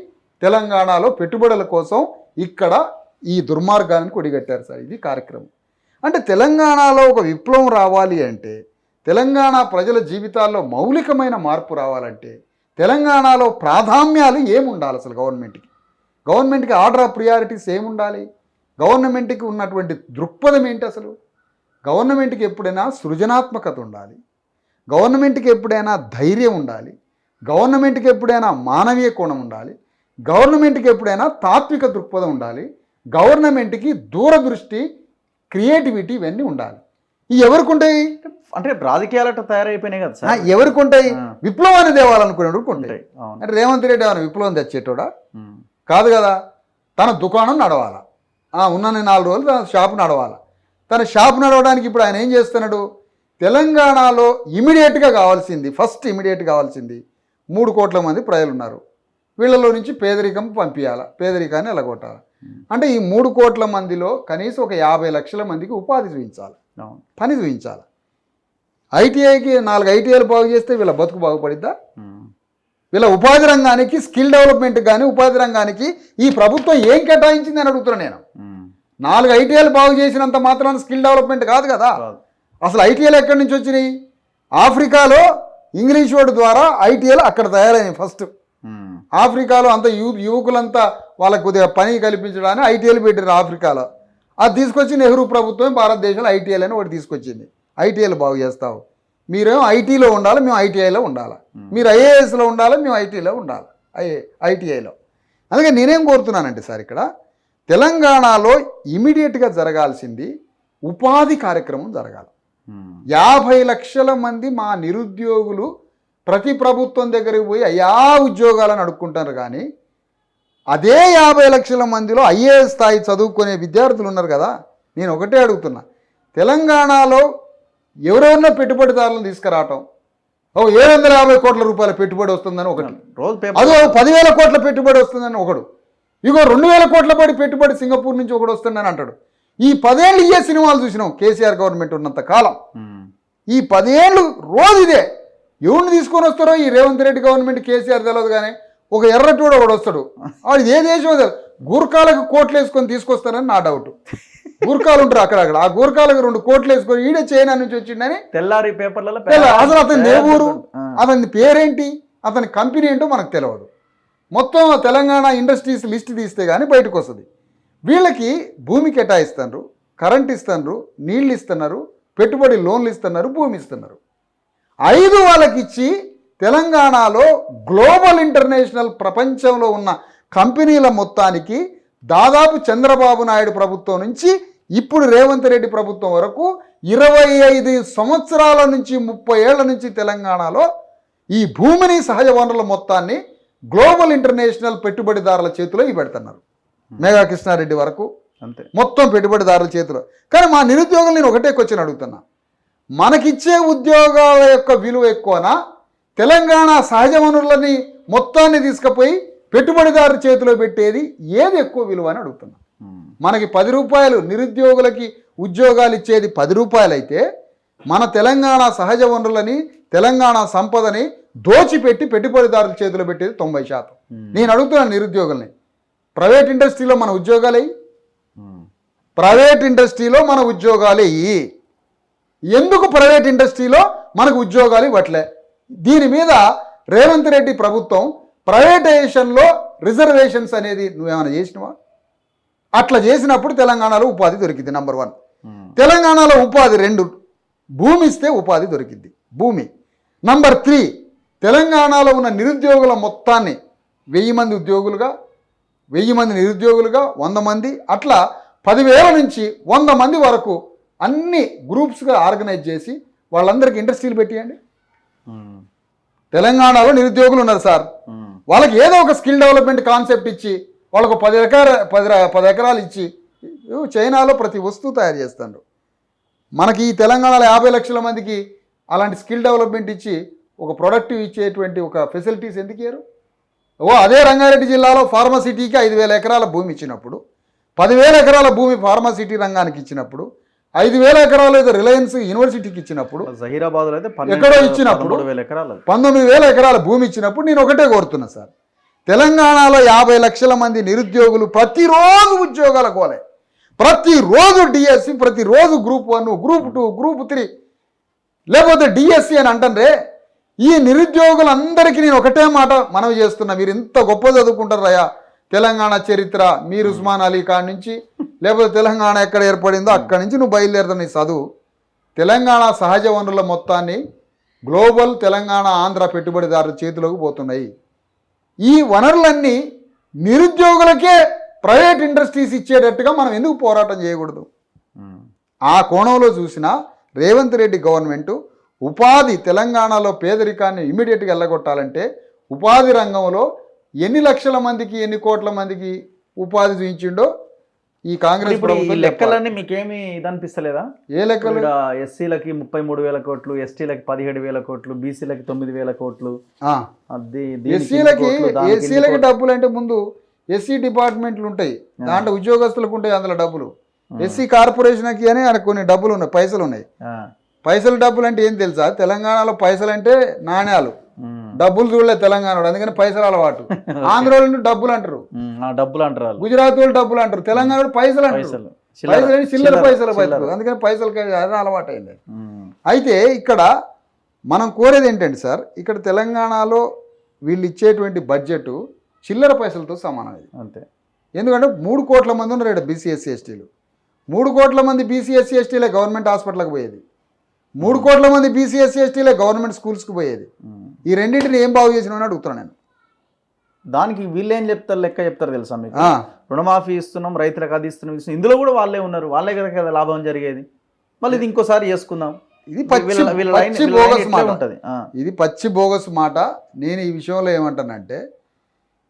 తెలంగాణలో పెట్టుబడుల కోసం ఇక్కడ ఈ దుర్మార్గాన్ని కొడిగట్టారు సార్. ఇది కార్యక్రమం. అంటే తెలంగాణలో ఒక విప్లవం రావాలి అంటే, తెలంగాణ ప్రజల జీవితాల్లో మౌలికమైన మార్పు రావాలంటే తెలంగాణలో ప్రాధాన్యాలు ఏముండాలి? అసలు గవర్నమెంట్కి ఆర్డర్ ఆఫ్ ప్రియారిటీస్ ఏముండాలి? గవర్నమెంట్కి ఉన్నటువంటి దృక్పథం ఏంటి? అసలు గవర్నమెంట్కి ఎప్పుడైనా సృజనాత్మకత ఉండాలి, గవర్నమెంట్కి ఎప్పుడైనా ధైర్యం ఉండాలి, గవర్నమెంట్కి ఎప్పుడైనా మానవీయ కోణం ఉండాలి, గవర్నమెంట్కి ఎప్పుడైనా తాత్విక దృక్పథం ఉండాలి, గవర్నమెంట్కి దూరదృష్టి, క్రియేటివిటీ ఇవన్నీ ఉండాలి. ఈ ఎవరికి ఉంటాయి? అంటే రాజకీయాలట తయారైపోయినాయి కదా సార్. ఎవరికి ఉంటాయి? విప్లవాన్ని తేవాలనుకునేవాడికి ఉంటాయి. అంటే రేవంత్ రెడ్డి ఏమైనా విప్లవం తెచ్చేటోడా? కాదు కదా. తన దుకాణం నడవాలా, ఉన్న 4 రోజులు తన షాపు నడవాలా. తన షాపు నడవడానికి ఇప్పుడు ఆయన ఏం చేస్తున్నాడు? తెలంగాణలో ఫస్ట్ ఇమీడియట్ కావాల్సింది 3 కోట్ల మంది ప్రజలు ఉన్నారు. వీళ్ళలో నుంచి పేదరికం పంపించాలి, పేదరికాన్ని ఎలగొట్టాలి. అంటే ఈ 3 కోట్ల మందిలో కనీసం ఒక 50 లక్షల మందికి ఉపాధి చూపించాలి, పని చూపించాలి. ఐటీఐకి 4 ఐటీఐలు బాగు చేస్తే వీళ్ళ బతుకు బాగుపడిద్దా? వీళ్ళ ఉపాధి రంగానికి, స్కిల్ డెవలప్మెంట్ కానీ ఉపాధి రంగానికి ఈ ప్రభుత్వం ఏం కేటాయించింది అని అడుగుతున్నాను నేను. 4 ఐటీఐలు బాగు చేసినంత మాత్రాన స్కిల్ డెవలప్మెంట్ కాదు కదా. అసలు ఐటీఐలు ఎక్కడి నుంచి వచ్చినాయి? ఆఫ్రికాలో ఇంగ్లీష్ వర్డ్ ద్వారా ఐటీఐలు అక్కడ తయారైనాయి ఫస్ట్. ఆఫ్రికాలో అంత యువకులంతా వాళ్ళకు కొద్దిగా పని కల్పించడానికి ఐటీఐలు పెట్టారు ఆఫ్రికాలో. అది తీసుకొచ్చి నెహ్రూ ప్రభుత్వం భారతదేశంలో ఐటీఐలు అని ఒకటి తీసుకొచ్చింది. ఐటీఐలు బాగు చేస్తావు, మీరేమో ఐటీలో ఉండాలి, మేము ఐటీఐలో ఉండాలి, మీరు ఐఏఎస్లో ఉండాలి, మేము ఐటీలో ఉండాలి, ఐటీఐలో. అందుకే నేనేం కోరుతున్నానంటే సార్, ఇక్కడ తెలంగాణలో ఇమీడియట్గా జరగాల్సింది ఉపాధి కార్యక్రమం జరగాలి. 50 లక్షల మంది మా నిరుద్యోగులు ప్రతి ప్రభుత్వం దగ్గరికి పోయి అయ్యా ఉద్యోగాలను అడుక్కుంటారు. కానీ అదే 50 లక్షల మందిలో ఐఏఎస్ స్థాయి చదువుకునే విద్యార్థులు ఉన్నారు కదా. నేను ఒకటే అడుగుతున్నా, తెలంగాణలో ఎవరెవరినో పెట్టుబడిదారులను తీసుకురావటం, 750 కోట్ల రూపాయల పెట్టుబడి వస్తుందని ఒకటి, అదో 10,000 కోట్ల పెట్టుబడి వస్తుందని ఒకడు, ఇగో 2,000 కోట్ల పెట్టుబడి సింగపూర్ నుంచి ఒకడు వస్తుందని అంటాడు. ఈ 10 ఏళ్ళు ఇయే సినిమాలు చూసినాం కేసీఆర్ గవర్నమెంట్ ఉన్నంత కాలం. ఈ 10 ఏళ్ళు రోజు ఇదే. ఎవరిని తీసుకొని వస్తారో ఈ రేవంత్ రెడ్డి గవర్నమెంట్, కేసీఆర్ తెలియదు. కానీ ఒక ఎర్రటోడు ఒకడు వస్తాడు, వాడు ఏ దేశం గూర్ఖాలకు కోట్లు వేసుకొని తీసుకొస్తారని నా డౌట్. గూర్ఖాలు ఉంటారు అక్కడక్కడ, ఆ గూర్ఖాలకు 2 కోట్లు వేసుకొని ఈడే చైనా నుంచి వచ్చిండని తెల్లారి పేపర్లలో అసలు అతని ఏ ఊరు, అతని పేరేంటి, అతని కంపెనీ ఏంటో మనకు తెలియదు. మొత్తం తెలంగాణ ఇండస్ట్రీస్ లిస్ట్ తీస్తే కానీ బయటకు వస్తుంది. వీళ్ళకి భూమి కేటాయిస్తున్నారు, కరెంట్ ఇస్తున్నారు, నీళ్ళు ఇస్తున్నారు, పెట్టుబడి లోన్లు ఇస్తున్నారు, భూమి ఇస్తున్నారు. 5 వాళ్ళకి ఇచ్చి తెలంగాణలో గ్లోబల్ ఇంటర్నేషనల్ ప్రపంచంలో ఉన్న కంపెనీల మొత్తానికి దాదాపు చంద్రబాబు నాయుడు ప్రభుత్వం నుంచి ఇప్పుడు రేవంత్ రెడ్డి ప్రభుత్వం వరకు 25 సంవత్సరాల నుంచి 30 ఏళ్ల నుంచి తెలంగాణలో ఈ భూమిని, సహజ వనరుల మొత్తాన్ని గ్లోబల్ ఇంటర్నేషనల్ పెట్టుబడిదారుల చేతిలో పెడుతున్నారు. మేఘా కృష్ణారెడ్డి వరకు అంతే, మొత్తం పెట్టుబడిదారుల చేతిలో. కానీ మా నిరుద్యోగులు నేను ఒకటే క్వశ్చన్ అడుగుతున్నా, మనకిచ్చే ఉద్యోగాల యొక్క విలువ ఎక్కువనా, తెలంగాణ సహజ వనరులని మొత్తాన్ని తీసుకుపోయి పెట్టుబడిదారు చేతిలో పెట్టేది ఏది ఎక్కువ విలువ అని అడుగుతున్నా. మనకి 10 రూపాయలు నిరుద్యోగులకి ఉద్యోగాలు ఇచ్చేది 10 రూపాయలు అయితే, మన తెలంగాణ సహజ వనరులని, తెలంగాణ సంపదని దోచిపెట్టి పెట్టుబడిదారుల చేతిలో పెట్టేది 90%. నేను అడుగుతున్నాను నిరుద్యోగుల్ని, ప్రైవేట్ ఇండస్ట్రీలో మన ఉద్యోగాలు అయ్యి, ప్రైవేట్ ఇండస్ట్రీలో మన ఉద్యోగాలు అయ్యి, ఎందుకు ప్రైవేట్ ఇండస్ట్రీలో మనకు ఉద్యోగాలు ఇవ్వట్లే? దీని మీద రేవంత్ రెడ్డి ప్రభుత్వం ప్రైవేటైజేషన్లో రిజర్వేషన్స్ అనేది నువ్వేమైనా చేసినవా? అట్లా చేసినప్పుడు తెలంగాణలో ఉపాధి దొరికింది. నంబర్ 1. తెలంగాణలో ఉపాధి 2, భూమి ఇస్తే ఉపాధి దొరికింది, భూమి. నంబర్ 3, తెలంగాణలో ఉన్న నిరుద్యోగుల మొత్తాన్ని 1000 మంది ఉద్యోగులుగా, 1000 మంది నిరుద్యోగులుగా, 100 మంది అట్లా 10,000 నుంచి 100 మంది వరకు అన్ని గ్రూప్స్గా ఆర్గనైజ్ చేసి వాళ్ళందరికీ ఇండస్ట్రీలు పెట్టియండి. తెలంగాణలో నిరుద్యోగులు ఉన్నారు సార్, వాళ్ళకి ఏదో ఒక స్కిల్ డెవలప్మెంట్ కాన్సెప్ట్ ఇచ్చి వాళ్ళకు 10 ఎకరాలు ఇచ్చి, చైనాలో ప్రతి వస్తువు తయారు చేస్తారు. మనకి ఈ తెలంగాణలో 50 లక్షల మందికి అలాంటి స్కిల్ డెవలప్మెంట్ ఇచ్చి ఒక ప్రొడక్టివ్ ఇచ్చేటువంటి ఒక ఫెసిలిటీస్ ఎందుకు ఇయ్యరు? అదే రంగారెడ్డి జిల్లాలో ఫార్మసిటీకి 5,000 ఎకరాల భూమి ఇచ్చినప్పుడు, 10,000 ఎకరాల భూమి ఫార్మసిటీ రంగానికి ఇచ్చినప్పుడు, 5,000 ఎకరాలు ఏదో రిలయన్స్ యూనివర్సిటీకి ఇచ్చినప్పుడు, జహీరాబాద్లో అయితే ఎక్కడో ఇచ్చినప్పుడు 19,000 ఎకరాల భూమి ఇచ్చినప్పుడు నేను ఒకటే కోరుతున్నా సార్, తెలంగాణలో 50 లక్షల మంది నిరుద్యోగులు ప్రతిరోజు ఉద్యోగాల కోలే, ప్రతిరోజు డిఎస్సి, ప్రతిరోజు గ్రూప్ 1, గ్రూప్ 2, గ్రూప్ 3 లేకపోతే డిఎస్సి అని అంటారే. ఈ నిరుద్యోగులందరికీ నేను ఒకటే మాట మనవి చేస్తున్నా, మీరు ఇంత గొప్ప చదువుకుంటారయ్యా, తెలంగాణ చరిత్ర మీరు ఉస్మాన్ అలీ ఖాన్ నుంచి లేకపోతే తెలంగాణ ఎక్కడ ఏర్పడిందో అక్కడి నుంచి నువ్వు బయలుదేరుతావు నీ చదువు. తెలంగాణ సహజ వనరుల మొత్తాన్ని గ్లోబల్ తెలంగాణ ఆంధ్ర పెట్టుబడిదారుల చేతిలోకి పోతున్నాయి. ఈ వనరులన్నీ నిరుద్యోగులకే ప్రైవేట్ ఇండస్ట్రీస్ ఇచ్చేటట్టుగా మనం ఎందుకు పోరాటం చేయకూడదు? ఆ కోణంలో చూసినా రేవంత్ రెడ్డి గవర్నమెంటు ఉపాధి, తెలంగాణలో పేదరికాన్ని ఇమీడియట్గా వెళ్ళగొట్టాలంటే ఉపాధి రంగంలో ఎన్ని లక్షల మందికి, ఎన్ని కోట్ల మందికి ఉపాధి చూపించిండో ఈ కాంగ్రెస్ ప్రభుత్వం. లెక్కలన్నీ మీకేమి ఇదనిపిస్తలేదా? ఏ లెక్కలు? ఎస్సీలకి 33,000 కోట్లు, ఎస్టీలకి 17,000 కోట్లు, బీసీలకి 9,000 కోట్లు. ఎస్సీలకి డబ్బులు అంటే ముందు ఎస్సీ డిపార్ట్మెంట్లు ఉంటాయి, దాంట్లో ఉద్యోగస్తులకు ఉంటాయి అందులో డబ్బులు. ఎస్సీ కార్పొరేషన్కి అని కొన్ని డబ్బులు ఉన్నాయి, పైసలు ఉన్నాయి. పైసలు డబ్బులు అంటే ఏం తెలుసా? తెలంగాణలో పైసలు అంటే నాణ్యాలు, డబ్బులు చూడలే తెలంగాణ, అందుకని పైసలు అలవాటు. ఆంధ్ర వాళ్ళు డబ్బులు అంటారు, గుజరాత్ వాళ్ళు డబ్బులు అంటారు, తెలంగాణ వాళ్ళు పైసలు అంటారు. పైసలు చిల్లర పైసలు బతుకు, అందుకని పైసలకి అదే అలవాటు అయింది. అయితే ఇక్కడ మనం కోరేది ఏంటంటే సార్, ఇక్కడ తెలంగాణలో వీళ్ళు ఇచ్చేటువంటి బడ్జెట్ చిల్లర పైసలతో సమానమైంది అంతే. ఎందుకంటే 3 కోట్ల మంది ఉన్నారు ఇక్కడ బీసీ ఎస్సీ ఎస్టీలు. 3 కోట్ల మంది బీసీ ఎస్సీ ఎస్టీలే గవర్నమెంట్ హాస్పిటల్కి పోయేది, 3 కోట్ల మంది బీసీ ఎస్సీ ఎస్టీలే గవర్నమెంట్ స్కూల్స్కి పోయేది. ఈ రెండింటిని ఏం బాగు చేసినా అని అడుగుతున్నాను నేను. దానికి వీళ్ళు ఏం చెప్తారు, లెక్క చెప్తారు తెలుసా మీకు? రుణమాఫీ ఇస్తున్నాం, రైతులకు అది ఇస్తున్నాం, ఇందులో కూడా వాళ్ళే ఉన్నారు, వాళ్ళే కదా లాభం జరిగేది. మళ్ళీ ఇది ఇంకోసారి చేసుకుందాం. ఇది పచ్చి బోగస్ మాట, ఇది పచ్చి బోగస్ మాట. నేను ఈ విషయంలో ఏమంటానంటే,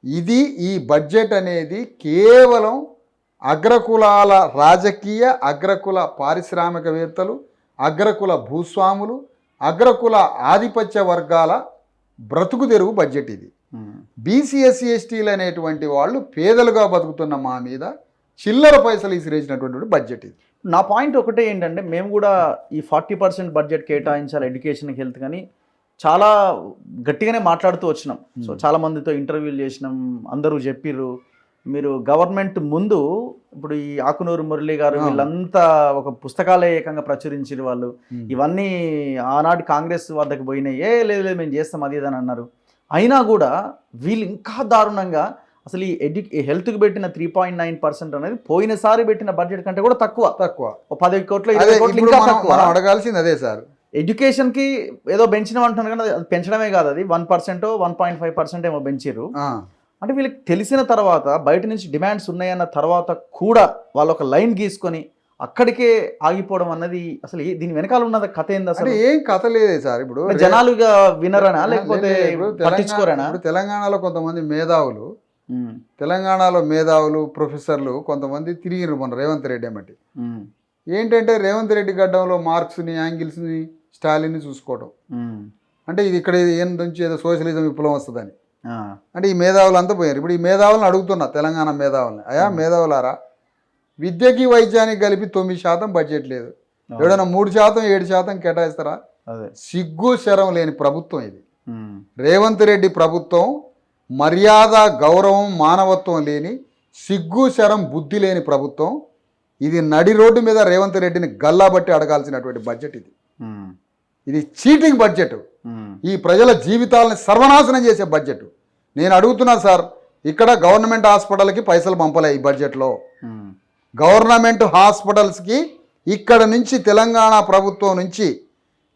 ఇది ఈ బడ్జెట్ అనేది కేవలం అగ్రకులాల రాజకీయ, అగ్రకుల పారిశ్రామికవేత్తలు, అగ్రకుల భూస్వాములు, అగ్రకుల ఆధిపత్య వర్గాల బ్రతుకు తెరువు బడ్జెట్ ఇది. బీసీ ఎస్సీ ఎస్టీలు అనేటువంటి వాళ్ళు పేదలుగా బతుకుతున్న మా మీద చిల్లర పైసలు ఇసిరేసినటువంటి బడ్జెట్ ఇది. నా పాయింట్ ఒకటే ఏంటంటే, మేము కూడా ఈ 40% బడ్జెట్ కేటాయించాలి ఎడ్యుకేషన్కి, హెల్త్ కానీ చాలా గట్టిగానే మాట్లాడుతూ వచ్చినాం. సో చాలా మందితో ఇంటర్వ్యూలు చేసినాం, అందరూ చెప్పిర్రు మీరు గవర్నమెంట్ ముందు ఇప్పుడు ఈ ఆకునూరు మురళి గారు వీళ్ళంతా ఒక పుస్తకాలే ఏకంగా ప్రచురించారు వాళ్ళు. ఇవన్నీ ఆనాటి కాంగ్రెస్ వద్దకు పోయినాయి. లేదు మేము చేస్తాం అది అని అన్నారు. అయినా కూడా వీళ్ళు ఇంకా దారుణంగా అసలు ఈ హెల్త్కి పెట్టిన 3.9% అనేది పోయినసారి పెట్టిన బడ్జెట్ కంటే కూడా తక్కువ తక్కువ. 10 కోట్లు అదే 20 కోట్లు ఇప్పుడు ఇంకా మనం తక్కువ. మనం అడగాల్సింది అదే సార్. ఎడ్యుకేషన్కి ఏదో పెంచినాం అంటున్నారు కానీ అది పెంచడమే కాదు, అది 1% 1.5% ఏమో పెంచారు. అంటే వీళ్ళకి తెలిసిన తర్వాత బయట నుంచి డిమాండ్స్ ఉన్నాయన్న తర్వాత కూడా వాళ్ళు ఒక లైన్ గీసుకొని అక్కడికే ఆగిపోవడం అన్నది అసలు దీని వెనకాల ఉన్నది కథ ఏంది అసలు? అంటే ఏం కథ లేదే సార్. ఇప్పుడు జనాలుగా వినరనా లేకపోతే పట్టించుకోరనా? ఇప్పుడు తెలంగాణలో కొంతమంది మేధావులు, తెలంగాణలో మేధావులు ప్రొఫెసర్లు కొంతమంది తిరిగిరు మన రేవంత్ రెడ్డి ఏమంటే ఏంటంటే రేవంత్ రెడ్డి గడ్డంలో మార్క్స్ని యాంగిల్స్ని స్టాలిన్ని చూసుకోవడం. అంటే ఇది ఇక్కడ ఏం నుంచి ఏదో సోషలిజం విప్లవం వస్తుందని అంటే ఈ మేధావులు అంతా పోయారు. ఇప్పుడు ఈ మేధావులను అడుగుతున్నా, తెలంగాణ మేధావులని, అయా మేధావులారా, విద్యకి వైద్యానికి కలిపి 9% బడ్జెట్ లేదు, ఎవడైనా 3% 7% కేటాయిస్తారా? సిగ్గు శరం లేని ప్రభుత్వం ఇది. రేవంత్ రెడ్డి ప్రభుత్వం మర్యాద గౌరవం మానవత్వం లేని సిగ్గు శరం బుద్ధి లేని ప్రభుత్వం ఇది. నడి రోడ్డు మీద రేవంత్ రెడ్డిని గల్లాబట్టి అడగాల్సినటువంటి బడ్జెట్ ఇది. ఇది చీటింగ్ బడ్జెట్, ఈ ప్రజల జీవితాలని సర్వనాశనం చేసే బడ్జెట్. నేను అడుగుతున్నా సార్, ఇక్కడ గవర్నమెంట్ హాస్పిటల్కి పైసలు పంపలే ఈ బడ్జెట్లో. గవర్నమెంట్ హాస్పిటల్స్కి ఇక్కడ నుంచి తెలంగాణ ప్రభుత్వం నుంచి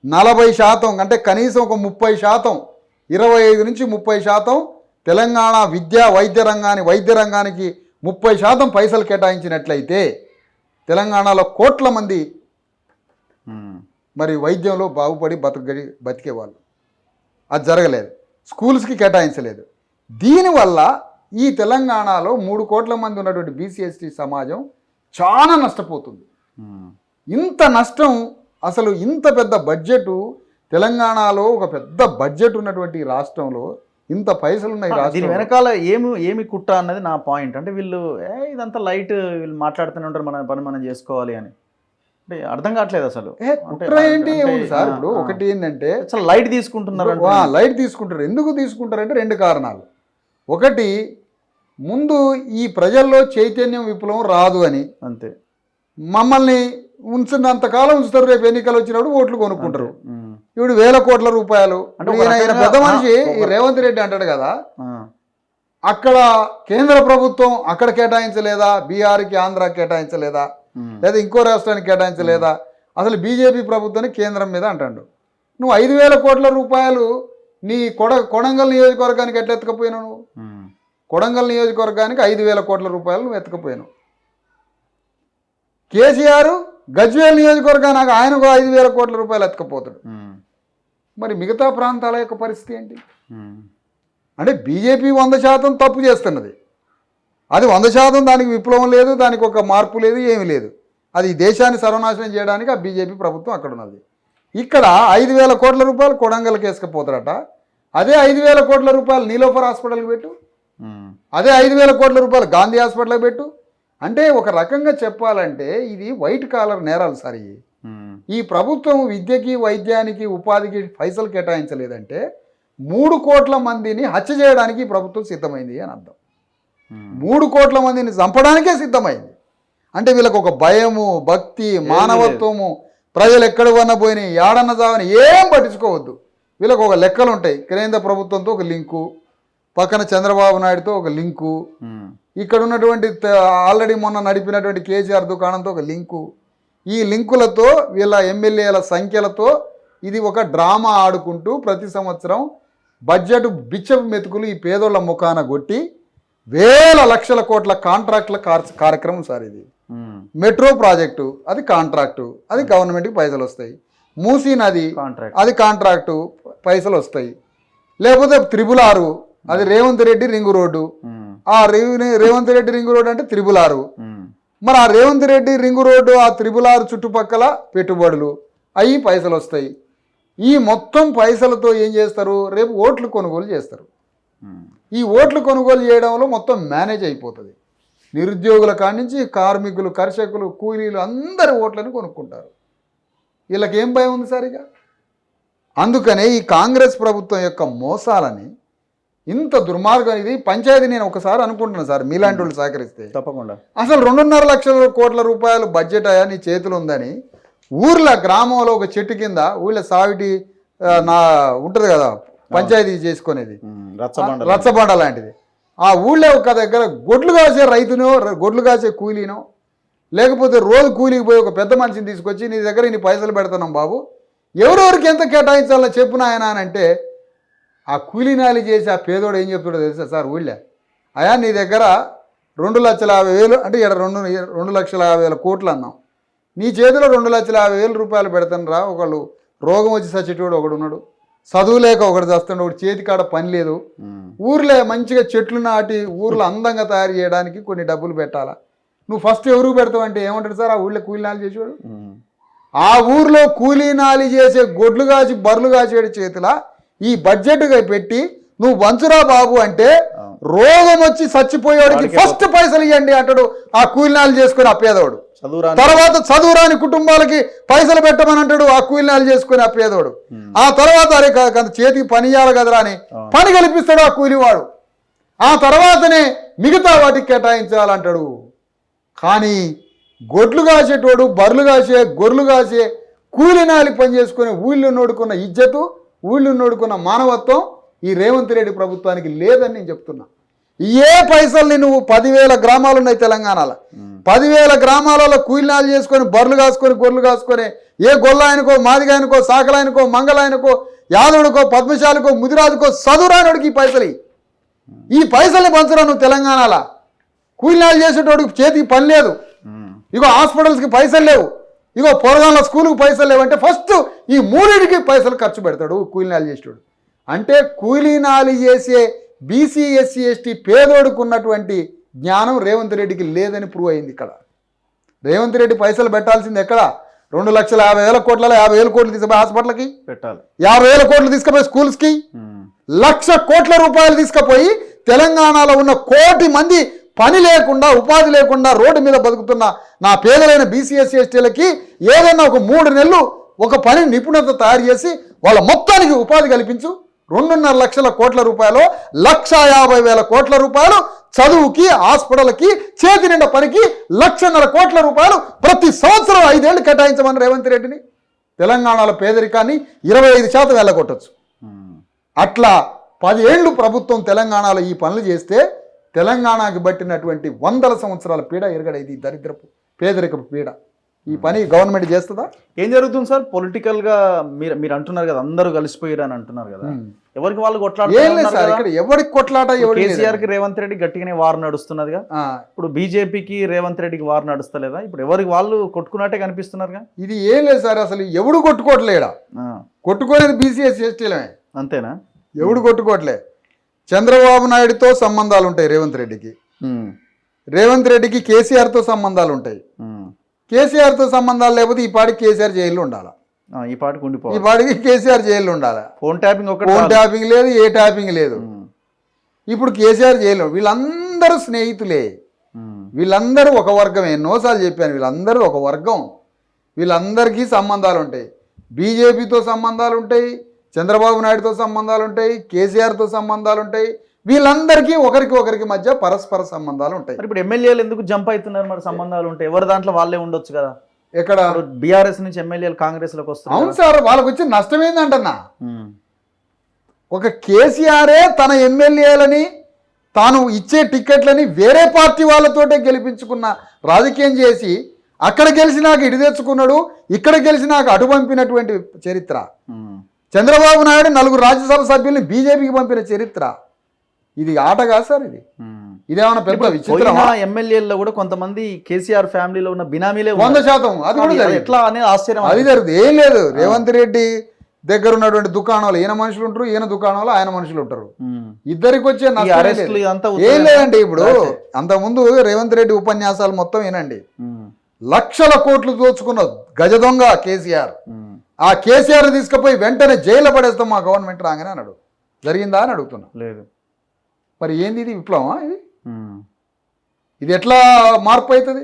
40% అంటే కనీసం ఒక 30%, 25 నుంచి 30% తెలంగాణ విద్యా వైద్య రంగానికి 30% పైసలు కేటాయించినట్లయితే తెలంగాణలో కోట్ల మంది మరి వైద్యంలో బాగుపడి బతికేవాళ్ళు. అది జరగలేదు, స్కూల్స్కి కేటాయించలేదు. దీనివల్ల ఈ తెలంగాణలో 3 కోట్ల మంది ఉన్నటువంటి బీసీ ఎస్టీ సమాజం చాలా నష్టపోతుంది. ఇంత నష్టం, అసలు ఇంత పెద్ద బడ్జెట్ తెలంగాణలో, ఒక పెద్ద బడ్జెట్ ఉన్నటువంటి రాష్ట్రంలో ఇంత పైసలు ఉన్నాయి. దీని వెనకాల ఏమి కుట్ర అన్నది నా పాయింట్. అంటే వీళ్ళు ఇదంతా లైట్, వీళ్ళు మాట్లాడుతూనే ఉంటారు, మన పని మనం చేసుకోవాలి అని. అంటే అర్థం కావట్లేదు అసలు కుట్ర ఏంటి ఏముంది సార్. ఇప్పుడు ఒకటి ఏంటంటే అసలు లైట్ తీసుకుంటున్నారు. లైట్ తీసుకుంటారు. ఎందుకు తీసుకుంటారంటే 2 కారణాలు. ఒకటి, ముందు ఈ ప్రజల్లో చైతన్యం విప్లవం రాదు అని, అంతే. మమ్మల్ని ఉంచినంతకాలం ఉంచుతారు, రేపు ఎన్నికలు వచ్చినప్పుడు ఓట్లు కొనుక్కుంటారు. ఇప్పుడు 1000 కోట్ల రూపాయలు ఈయన పెద్ద మనిషి ఈ రేవంత్ రెడ్డి అంటాడు కదా, అక్కడ కేంద్ర ప్రభుత్వం అక్కడ కేటాయించలేదా, బీహార్కి ఆంధ్రాకి కేటాయించలేదా, లేదా ఇంకో రాష్ట్రానికి కేటాయించలేదా, అసలు బీజేపీ ప్రభుత్వాన్ని కేంద్రం మీద అంటాడు. నువ్వు 5000 కోట్ల రూపాయలు నీ కొడంగల్ నియోజకవర్గానికి ఎట్లా ఎత్తుకపోయినావు? నువ్వు కొడంగల్ నియోజకవర్గానికి 5000 కోట్ల రూపాయలు నువ్వు ఎత్తుకపోయావు. కేసీఆర్ గజ్వేల్ నియోజకవర్గానికి ఆయనకు 5000 కోట్ల రూపాయలు ఎత్తుకపోతాడు. మరి మిగతా ప్రాంతాల యొక్క పరిస్థితి ఏంటి? అంటే బీజేపీ 100% తప్పు చేస్తున్నది. అది 100% దానికి విప్లవం లేదు, దానికి ఒక మార్పు లేదు, ఏమీ లేదు. అది దేశాన్ని సర్వనాశనం చేయడానికి ఆ బీజేపీ ప్రభుత్వం అక్కడ ఉన్నది. ఇక్కడ 5000 కోట్ల రూపాయలు కొడంగల్కి వేసుకపోతారట. అదే 5000 కోట్ల రూపాయలు నీలోఫర్ హాస్పిటల్కి పెట్టు, అదే 5000 కోట్ల రూపాయలు గాంధీ హాస్పిటల్కి పెట్టు. అంటే ఒక రకంగా చెప్పాలంటే ఇది వైట్ కాలర్ నేరాలు సార్. ఈ ప్రభుత్వం విద్యకి వైద్యానికి ఉపాధికి పైసలు కేటాయించలేదంటే 3 కోట్ల మందిని హత్య చేయడానికి ఈ ప్రభుత్వం సిద్ధమైంది అని అర్థం. 3 కోట్ల మందిని చంపడానికే సిద్ధమైంది. అంటే వీళ్ళకు ఒక భయము, భక్తి, మానవత్వము, ప్రజలు ఎక్కడ వన్న పోయినాయి, ఏడన్న చావని ఏం పట్టించుకోవద్దు. వీళ్ళకు ఒక లెక్కలు ఉంటాయి. కేంద్ర ప్రభుత్వంతో ఒక లింకు, పక్కన చంద్రబాబు నాయుడుతో ఒక లింకు, ఇక్కడ ఉన్నటువంటి ఆల్రెడీ మొన్న నడిపినటువంటి కేసీఆర్ దుకాణంతో ఒక లింకు. ఈ లింకులతో వీళ్ళ ఎమ్మెల్యేల సంఖ్యలతో ఇది ఒక డ్రామా ఆడుకుంటూ ప్రతి సంవత్సరం బడ్జెట్ బిచ్చపు మెతుకులు ఈ పేదోళ్ళ ముఖాన కొట్టి వేల లక్షల కోట్ల కాంట్రాక్టుల కార్యక్రమం సార్ ఇది. మెట్రో ప్రాజెక్టు అది కాంట్రాక్టు, అది గవర్నమెంట్కి పైసలు వస్తాయి. మూసీ నది అది కాంట్రాక్టు, పైసలు వస్తాయి. లేకపోతే 666 అది రేవంత్ రెడ్డి రింగు రోడ్డు. ఆ రేవంత్ రెడ్డి రింగు రోడ్డు అంటే 666. మరి ఆ రేవంత్ రెడ్డి రింగు రోడ్డు, ఆ 666 చుట్టుపక్కల పెట్టుబడులు, అవి పైసలు వస్తాయి. ఈ మొత్తం పైసలతో ఏం చేస్తారు? రేపు ఓట్లు కొనుగోలు చేస్తారు. ఈ ఓట్లు కొనుగోలు చేయడంలో మొత్తం మేనేజ్ అయిపోతుంది. నిరుద్యోగుల కాడి నుంచి కార్మికులు, కర్షకులు, కూలీలు అందరి ఓట్లను కొనుక్కుంటారు. వీళ్ళకి ఏం భయం ఉంది సార్? ఇక అందుకనే ఈ కాంగ్రెస్ ప్రభుత్వం యొక్క మోసాలని, ఇంత దుర్మార్గం ఇది పంచాయతీ. నేను ఒకసారి అనుకుంటున్నాను సార్, మీలాంటి వాళ్ళు సహకరిస్తే తప్పకుండా అసలు 2.5 లక్షల కోట్ల రూపాయలు బడ్జెట్ అయ్యా నీ చేతులు ఉందని ఊర్లో గ్రామంలో ఒక చెట్టు కింద ఊళ్ళో సావిటి ఉంటుంది కదా, పంచాయతీ చేసుకునేది రచ్చబండ రచ్చబండ లాంటిది. ఆ ఊళ్ళో ఒక దగ్గర గొడ్లు కాసే రైతునో గొడ్లు కాసే కూలీనో లేకపోతే రోజు కూలికి పోయి ఒక పెద్ద మనిషిని తీసుకొచ్చి నీ దగ్గర ఇన్ని పైసలు పెడుతున్నాం బాబు, ఎవరెవరికి ఎంత కేటాయించాలో చెప్పు నాయన అని అంటే ఆ కూలీనాలి చేసి ఆ పేదోడు ఏం చెప్తాడో తెలుసా సార్ ఊళ్ళో, అయా నీ దగ్గర 2,50,000 అంటే ఇక్కడ 2,50,000 కోట్లు అన్నాం, నీ చేతిలో 2,50,000 రూపాయలు పెడతాను రా, ఒకళ్ళు రోగం వచ్చి చచ్చేటోడు ఒకడు ఉన్నాడు, చదువు లేక ఒకడు చస్తాడు, ఒకటి చేతికాడ పని లేదు, ఊర్లో మంచిగా చెట్లు నాటి ఊర్లో అందంగా తయారు చేయడానికి కొన్ని డబ్బులు పెట్టాలా, నువ్వు ఫస్ట్ ఎవరు పెడతావంటే ఏమంటాడు సార్ ఆ ఊళ్ళో కూలీనాలి చేసేవాడు. ఆ ఊర్లో కూలీనాలి చేసే గొడ్లు కాచి బర్రెలు కాచేడు చేతిలా ఈ బడ్జెట్ పెట్టి నువ్వు వంచురా బాబు అంటే రోగం వచ్చి చచ్చిపోయేవాడికి ఫస్ట్ పైసలు ఇవ్వండి అంటాడు ఆ కూలీనాలు చేసుకుని ఆ పేదవాడు. తర్వాత చదువురాని కుటుంబాలకి పైసలు పెట్టమని అంటాడు ఆ కూలీనాలు చేసుకుని ఆ పేదవాడు. ఆ తర్వాత అరే చేతికి పని ఇవ్వాలి కదరా అని పని కల్పిస్తాడు ఆ కూలివాడు. ఆ తర్వాతనే మిగతా వాటికి కేటాయించాలంటాడు. కానీ గొడ్లు కాసేటోడు బర్రెలు కాసే గొర్రెలు కాసే కూలినాలి పని చేసుకుని ఊళ్ళో నోడుకున్న ఇజ్జతు ఊళ్ళో నోడుకున్న మానవత్వం ఈ రేవంత్ రెడ్డి ప్రభుత్వానికి లేదని నేను చెప్తున్నా. ఏ పైసల్ని నువ్వు 10,000 గ్రామాలు ఉన్నాయి తెలంగాణలో, 10,000 గ్రామాలలో కూలినాలు చేసుకొని బర్రెలు కాసుకొని గొర్రెలు కాసుకొని ఏ గొల్లాయనకో మాదిగాయనకో సాకలాయనకో మంగళాయనకో యాదవుడికో పద్మశాలకో ముదిరాజుకో చదువురానుడికి ఈ పైసల్ని పంచురా నువ్వు తెలంగాణలో. కూలినాలు చేసేటోడికి చేతికి పని లేదు, ఇగో హాస్పిటల్స్కి పైసలు లేవు, ఇగో పొరగాళ్ళ స్కూల్కి పైసలు లేవంటే ఫస్ట్ ఈ మూడింటికి పైసలు ఖర్చు పెడతాడు కూలీనాలు చేసేటోడు. అంటే కూలీనాలు చేసే బీసీ ఎస్సీ ఎస్టీ పేదోడుకు ఉన్నటువంటి జ్ఞానం రేవంత్ రెడ్డికి లేదని ప్రూవ్ అయింది. ఇక్కడ రేవంత్ రెడ్డి పైసలు పెట్టాల్సింది ఎక్కడ 2,50,000 కోట్లలో 50,000 కోట్లు తీసుకుపోయి హాస్పిటల్కి పెట్టాలి, 50,000 కోట్లు తీసుకుపోయి స్కూల్స్కి, 1,00,000 కోట్ల రూపాయలు తీసుకుపోయి తెలంగాణలో ఉన్న 1 కోటి మంది పని లేకుండా ఉపాధి లేకుండా రోడ్డు మీద బతుకుతున్న నా పేదలైన బీసీ ఎస్సీ ఎస్టీలకి ఏదైనా ఒక 3 నెలలు ఒక పని నిపుణత తయారు చేసి వాళ్ళ మొత్తానికి ఉపాధి కల్పించు. 2.5 లక్షల కోట్ల రూపాయలు 1,50,000 కోట్ల రూపాయలు చదువుకి హాస్పిటల్కి చేతి నిండా పనికి 1,50,000 కోట్ల రూపాయలు ప్రతి సంవత్సరం 5 ఏళ్ళు కేటాయించమని రేవంత్ రెడ్డిని. తెలంగాణలో పేదరికాన్ని 25% వెళ్ళగొట్టచ్చు. అట్లా 10 ఏళ్ళు ప్రభుత్వం తెలంగాణలో ఈ పనులు చేస్తే తెలంగాణకి బట్టినటువంటి 100 సంవత్సరాల పీడ ఎరగడైంది దరిద్రపు పేదరికపు పీడ. ఈ పని గవర్నమెంట్ చేస్తుందా? ఏం జరుగుతుంది సార్ పొలిటికల్గా? మీరు అంటున్నారు కదా అందరూ కలిసిపోయారు అని అంటున్నారు కదా, ఎవరికి వాళ్ళు కొట్లాడుతున్నారు? ఎవరికి కొట్లాట? కేసీఆర్కి రేవంత్ రెడ్డి గట్టిగానే వార్ నడుస్తున్నదిగా, ఇప్పుడు బీజేపీకి రేవంత్ రెడ్డికి వార్ నడుస్తలేదా? ఇప్పుడు ఎవరికి వాళ్ళు కొట్టుకున్నట్టే కనిపిస్తున్నారుగా. ఇది ఏం లేదు సార్, అసలు ఎవడు కొట్టుకోవట్లేడా? కొట్టుకోలేదు బీసీ ఎస్సీ ఎస్టీలమే, అంతేనా? ఎవడు కొట్టుకోవట్లే. చంద్రబాబు నాయుడుతో సంబంధాలు ఉంటాయి రేవంత్ రెడ్డికి, రేవంత్ రెడ్డికి కేసీఆర్తో సంబంధాలు ఉంటాయి. కేసీఆర్తో సంబంధాలు లేకపోతే ఈ పాటికి కేసీఆర్ జైల్లో ఉండాలి, ఈ పాటికి కేసీఆర్ జైల్లో ఉండాలి. ఫోన్ ట్యాపింగ్ లేదు, ఏ ట్యాపింగ్ లేదు. ఇప్పుడు కేసీఆర్ జైల్లో. వీళ్ళందరూ స్నేహితులే, వీళ్ళందరూ ఒక వర్గమే. ఎన్నోసార్లు చెప్పాను, వీళ్ళందరూ ఒక వర్గం. వీళ్ళందరికీ సంబంధాలు ఉంటాయి. బీజేపీతో సంబంధాలు ఉంటాయి, చంద్రబాబు నాయుడుతో సంబంధాలు ఉంటాయి, కేసీఆర్తో సంబంధాలు ఉంటాయి. వీళ్ళందరికీ ఒకరికి మధ్య పరస్పర సంబంధాలు ఉంటాయి. ఇప్పుడు ఎమ్మెల్యేలు ఎందుకు జంప్ అవుతున్నారు? మరి సంబంధాలు ఉంటాయి, ఎవరి దాంట్లో వాళ్ళే ఉండొచ్చు కదా. ఎక్కడ బీఆర్ఎస్ నుంచి ఎమ్మెల్యేలు కాంగ్రెస్లోకి వస్తారు. అవును సార్, వాళ్ళకి వచ్చి నష్టం ఏందంటన్నా, ఒక కేసీఆరే తన ఎమ్మెల్యేలని తాను ఇచ్చే టికెట్లని వేరే పార్టీ వాళ్ళతోటే గెలిపించుకున్న రాజకీయం చేసి అక్కడ గెలిచినాక ఇటు తెచ్చుకున్నాడు, ఇక్కడ గెలిచినాక అటు పంపినటువంటి చరిత్ర. చంద్రబాబు నాయుడు 4 రాజ్యసభ సభ్యుల్ని బీజేపీకి పంపిన చరిత్ర. ఇది ఆట కాదు సార్, ఇదేమన్నా పెద్ద విచిత్రం. ఎమ్మెల్యేల్లో కూడా కొంతమంది కేసీఆర్ ఫ్యామిలీలో ఉన్న బినామీలే 100%. అది కూడా ఎట్లా అనేది ఆశ్చర్యం. అది జరుగుతుంది. ఏం లేదు, రేవంత్ రెడ్డి దగ్గర ఉన్నటువంటి దుకాణాలు ఈయన మనుషులు ఉంటారు, ఈయన దుకాణంలో ఆయన మనుషులు ఉంటారు. ఇద్దరికి వచ్చే ఏం లేదండి. ఇప్పుడు అంతకుముందు రేవంత్ రెడ్డి ఉపన్యాసాలు మొత్తం వినండి. 1,00,000 కోట్లు దోచుకున్న గజ దొంగ కేసీఆర్. ఆ కేసీఆర్ తీసుకుపోయి వెంటనే జైల్లో పడేస్తాం మా గవర్నమెంట్ రాగానే అన్నాడు. జరిగిందా అని అడుగుతున్నా. లేదు. మరి ఏంది ఇది? విప్లవమా ఇది ఎట్లా మార్పు అవుతుంది?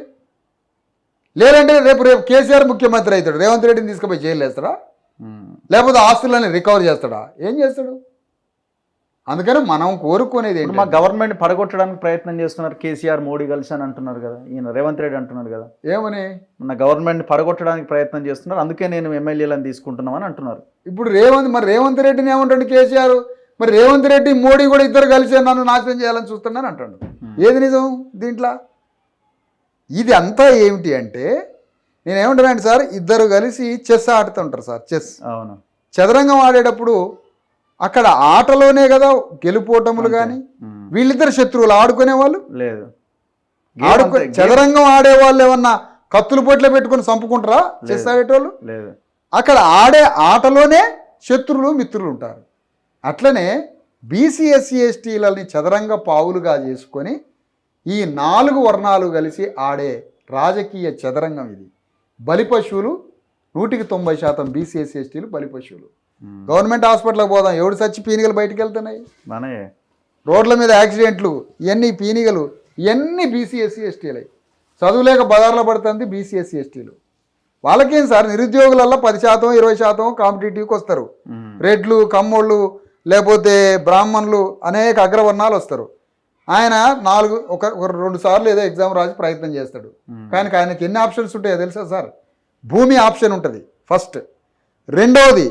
లేదంటే రేపు కేసీఆర్ ముఖ్యమంత్రి అవుతాడు, రేవంత్ రెడ్డిని తీసుకుపోయి జైలు వేస్తాడా? లేకపోతే ఆస్తులని రికవర్ చేస్తాడా? ఏం చేస్తాడు? అందుకని మనం కోరుకునేది ఇప్పుడు మా గవర్నమెంట్ పడగొట్టడానికి ప్రయత్నం చేస్తున్నారు, కేసీఆర్ మోడీ కలిసి అని అంటున్నారు కదా, ఈయన రేవంత్ రెడ్డి అంటున్నారు కదా, ఏమని మన గవర్నమెంట్ పడగొట్టడానికి ప్రయత్నం చేస్తున్నారు, అందుకే నేను ఎమ్మెల్యేలను తీసుకుంటున్నామని అంటున్నారు. ఇప్పుడు రేవంత్ రెడ్డిని ఏమంటాడు కేసీఆర్, మరి రేవంత్ రెడ్డి మోడీ కూడా ఇద్దరు కలిసి నన్ను నాశనం చేయాలని చూస్తున్నాను అంటాడు. ఏది నిజం దీంట్లో? ఇది అంతా ఏమిటి అంటే, నేనేమంటానండి సార్, ఇద్దరు కలిసి చెస్ ఆడుతుంటారు సార్. చెస్, అవును, చదరంగం ఆడేటప్పుడు అక్కడ ఆటలోనే కదా గెలుపోటములు కానీ, వీళ్ళిద్దరు శత్రువులు ఆడుకునే వాళ్ళు లేదు. చదరంగం ఆడే వాళ్ళు ఏమన్నా కత్తులు పొట్లు పెట్టుకుని చంపుకుంటారా? చెస్ ఆడేటోళ్ళు లేదు. అక్కడ ఆడే ఆటలోనే శత్రువులు మిత్రులు ఉంటారు. అట్లనే బీసీ ఎస్సీ ఎస్టీలని చదరంగ పావులుగా చేసుకొని ఈ 4 వర్ణాలు కలిసి ఆడే రాజకీయ చదరంగం ఇది. బలిపశువులు 190% బీసీ ఎస్సీ ఎస్టీలు బలిపశువులు. గవర్నమెంట్ హాస్పిటల్కి పోదాం, ఎవడు చచ్చి పీనిగలు బయటికి వెళ్తున్నాయి, మనయే రోడ్ల మీద యాక్సిడెంట్లు, ఇవన్నీ పీనిగలు, ఇవన్నీ బీసీ ఎస్సీ ఎస్టీలే. చదువులేక బజార్లో పడుతుంది బీసీ ఎస్సీ ఎస్టీలు. వాళ్ళకేం సార్, నిరుద్యోగులలో 10% 20% కాంపిటేటివ్కి వస్తారు. రెడ్లు, కమ్మోళ్ళు, లేకపోతే బ్రాహ్మణులు, అనేక అగ్రవర్ణాలు వస్తారు. ఆయన 2 సార్లు ఏదో ఎగ్జామ్ రాసి ప్రయత్నం చేస్తాడు. కానీ ఆయనకి ఎన్ని ఆప్షన్స్ ఉంటాయో తెలుసా సార్? భూమి ఆప్షన్ ఉంటుంది ఫస్ట్. రెండవది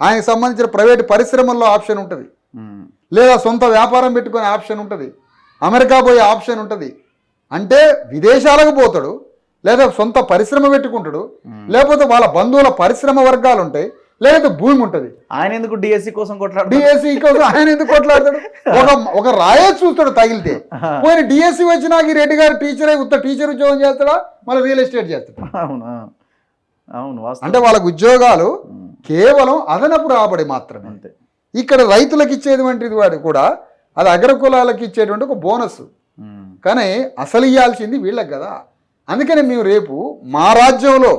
ఆయనకు సంబంధించిన ప్రైవేట్ పరిశ్రమల్లో ఆప్షన్ ఉంటుంది, లేదా సొంత వ్యాపారం పెట్టుకునే ఆప్షన్ ఉంటుంది, అమెరికా పోయే ఆప్షన్ ఉంటుంది. అంటే విదేశాలకు పోతాడు, లేదా సొంత పరిశ్రమ పెట్టుకుంటాడు, లేకపోతే వాళ్ళ బంధువుల పరిశ్రమ వర్గాలు ఉంటాయి, లేకపోతే భూమి ఉంటుంది. ఆయన ఎందుకు డిఎస్సి కోసం కొట్లాడు? డిఎస్సి కోసం ఆయన ఎందుకు కొట్లాడతాడు? ఒక రాయే చూస్తాడు తగిలితే. పోయిన డిఎస్సి వచ్చి నాకు ఈ రెడ్డి గారు టీచర్ అయి టీచర్ ఉద్యోగం చేస్తాడా, మళ్ళీ రియల్ ఎస్టేట్ చేస్తాడు. అవును, అవును. అంటే వాళ్ళకు ఉద్యోగాలు కేవలం అదనపు రాబడి మాత్రమే. అంతే. ఇక్కడ రైతులకు ఇచ్చేటువంటిది వాడు కూడా అది అగ్రకులాలకు ఇచ్చేటువంటి ఒక బోనస్. కానీ అసలు ఇవ్వాల్సింది వీళ్ళకి కదా. అందుకని మేము రేపు మా రాజ్యంలో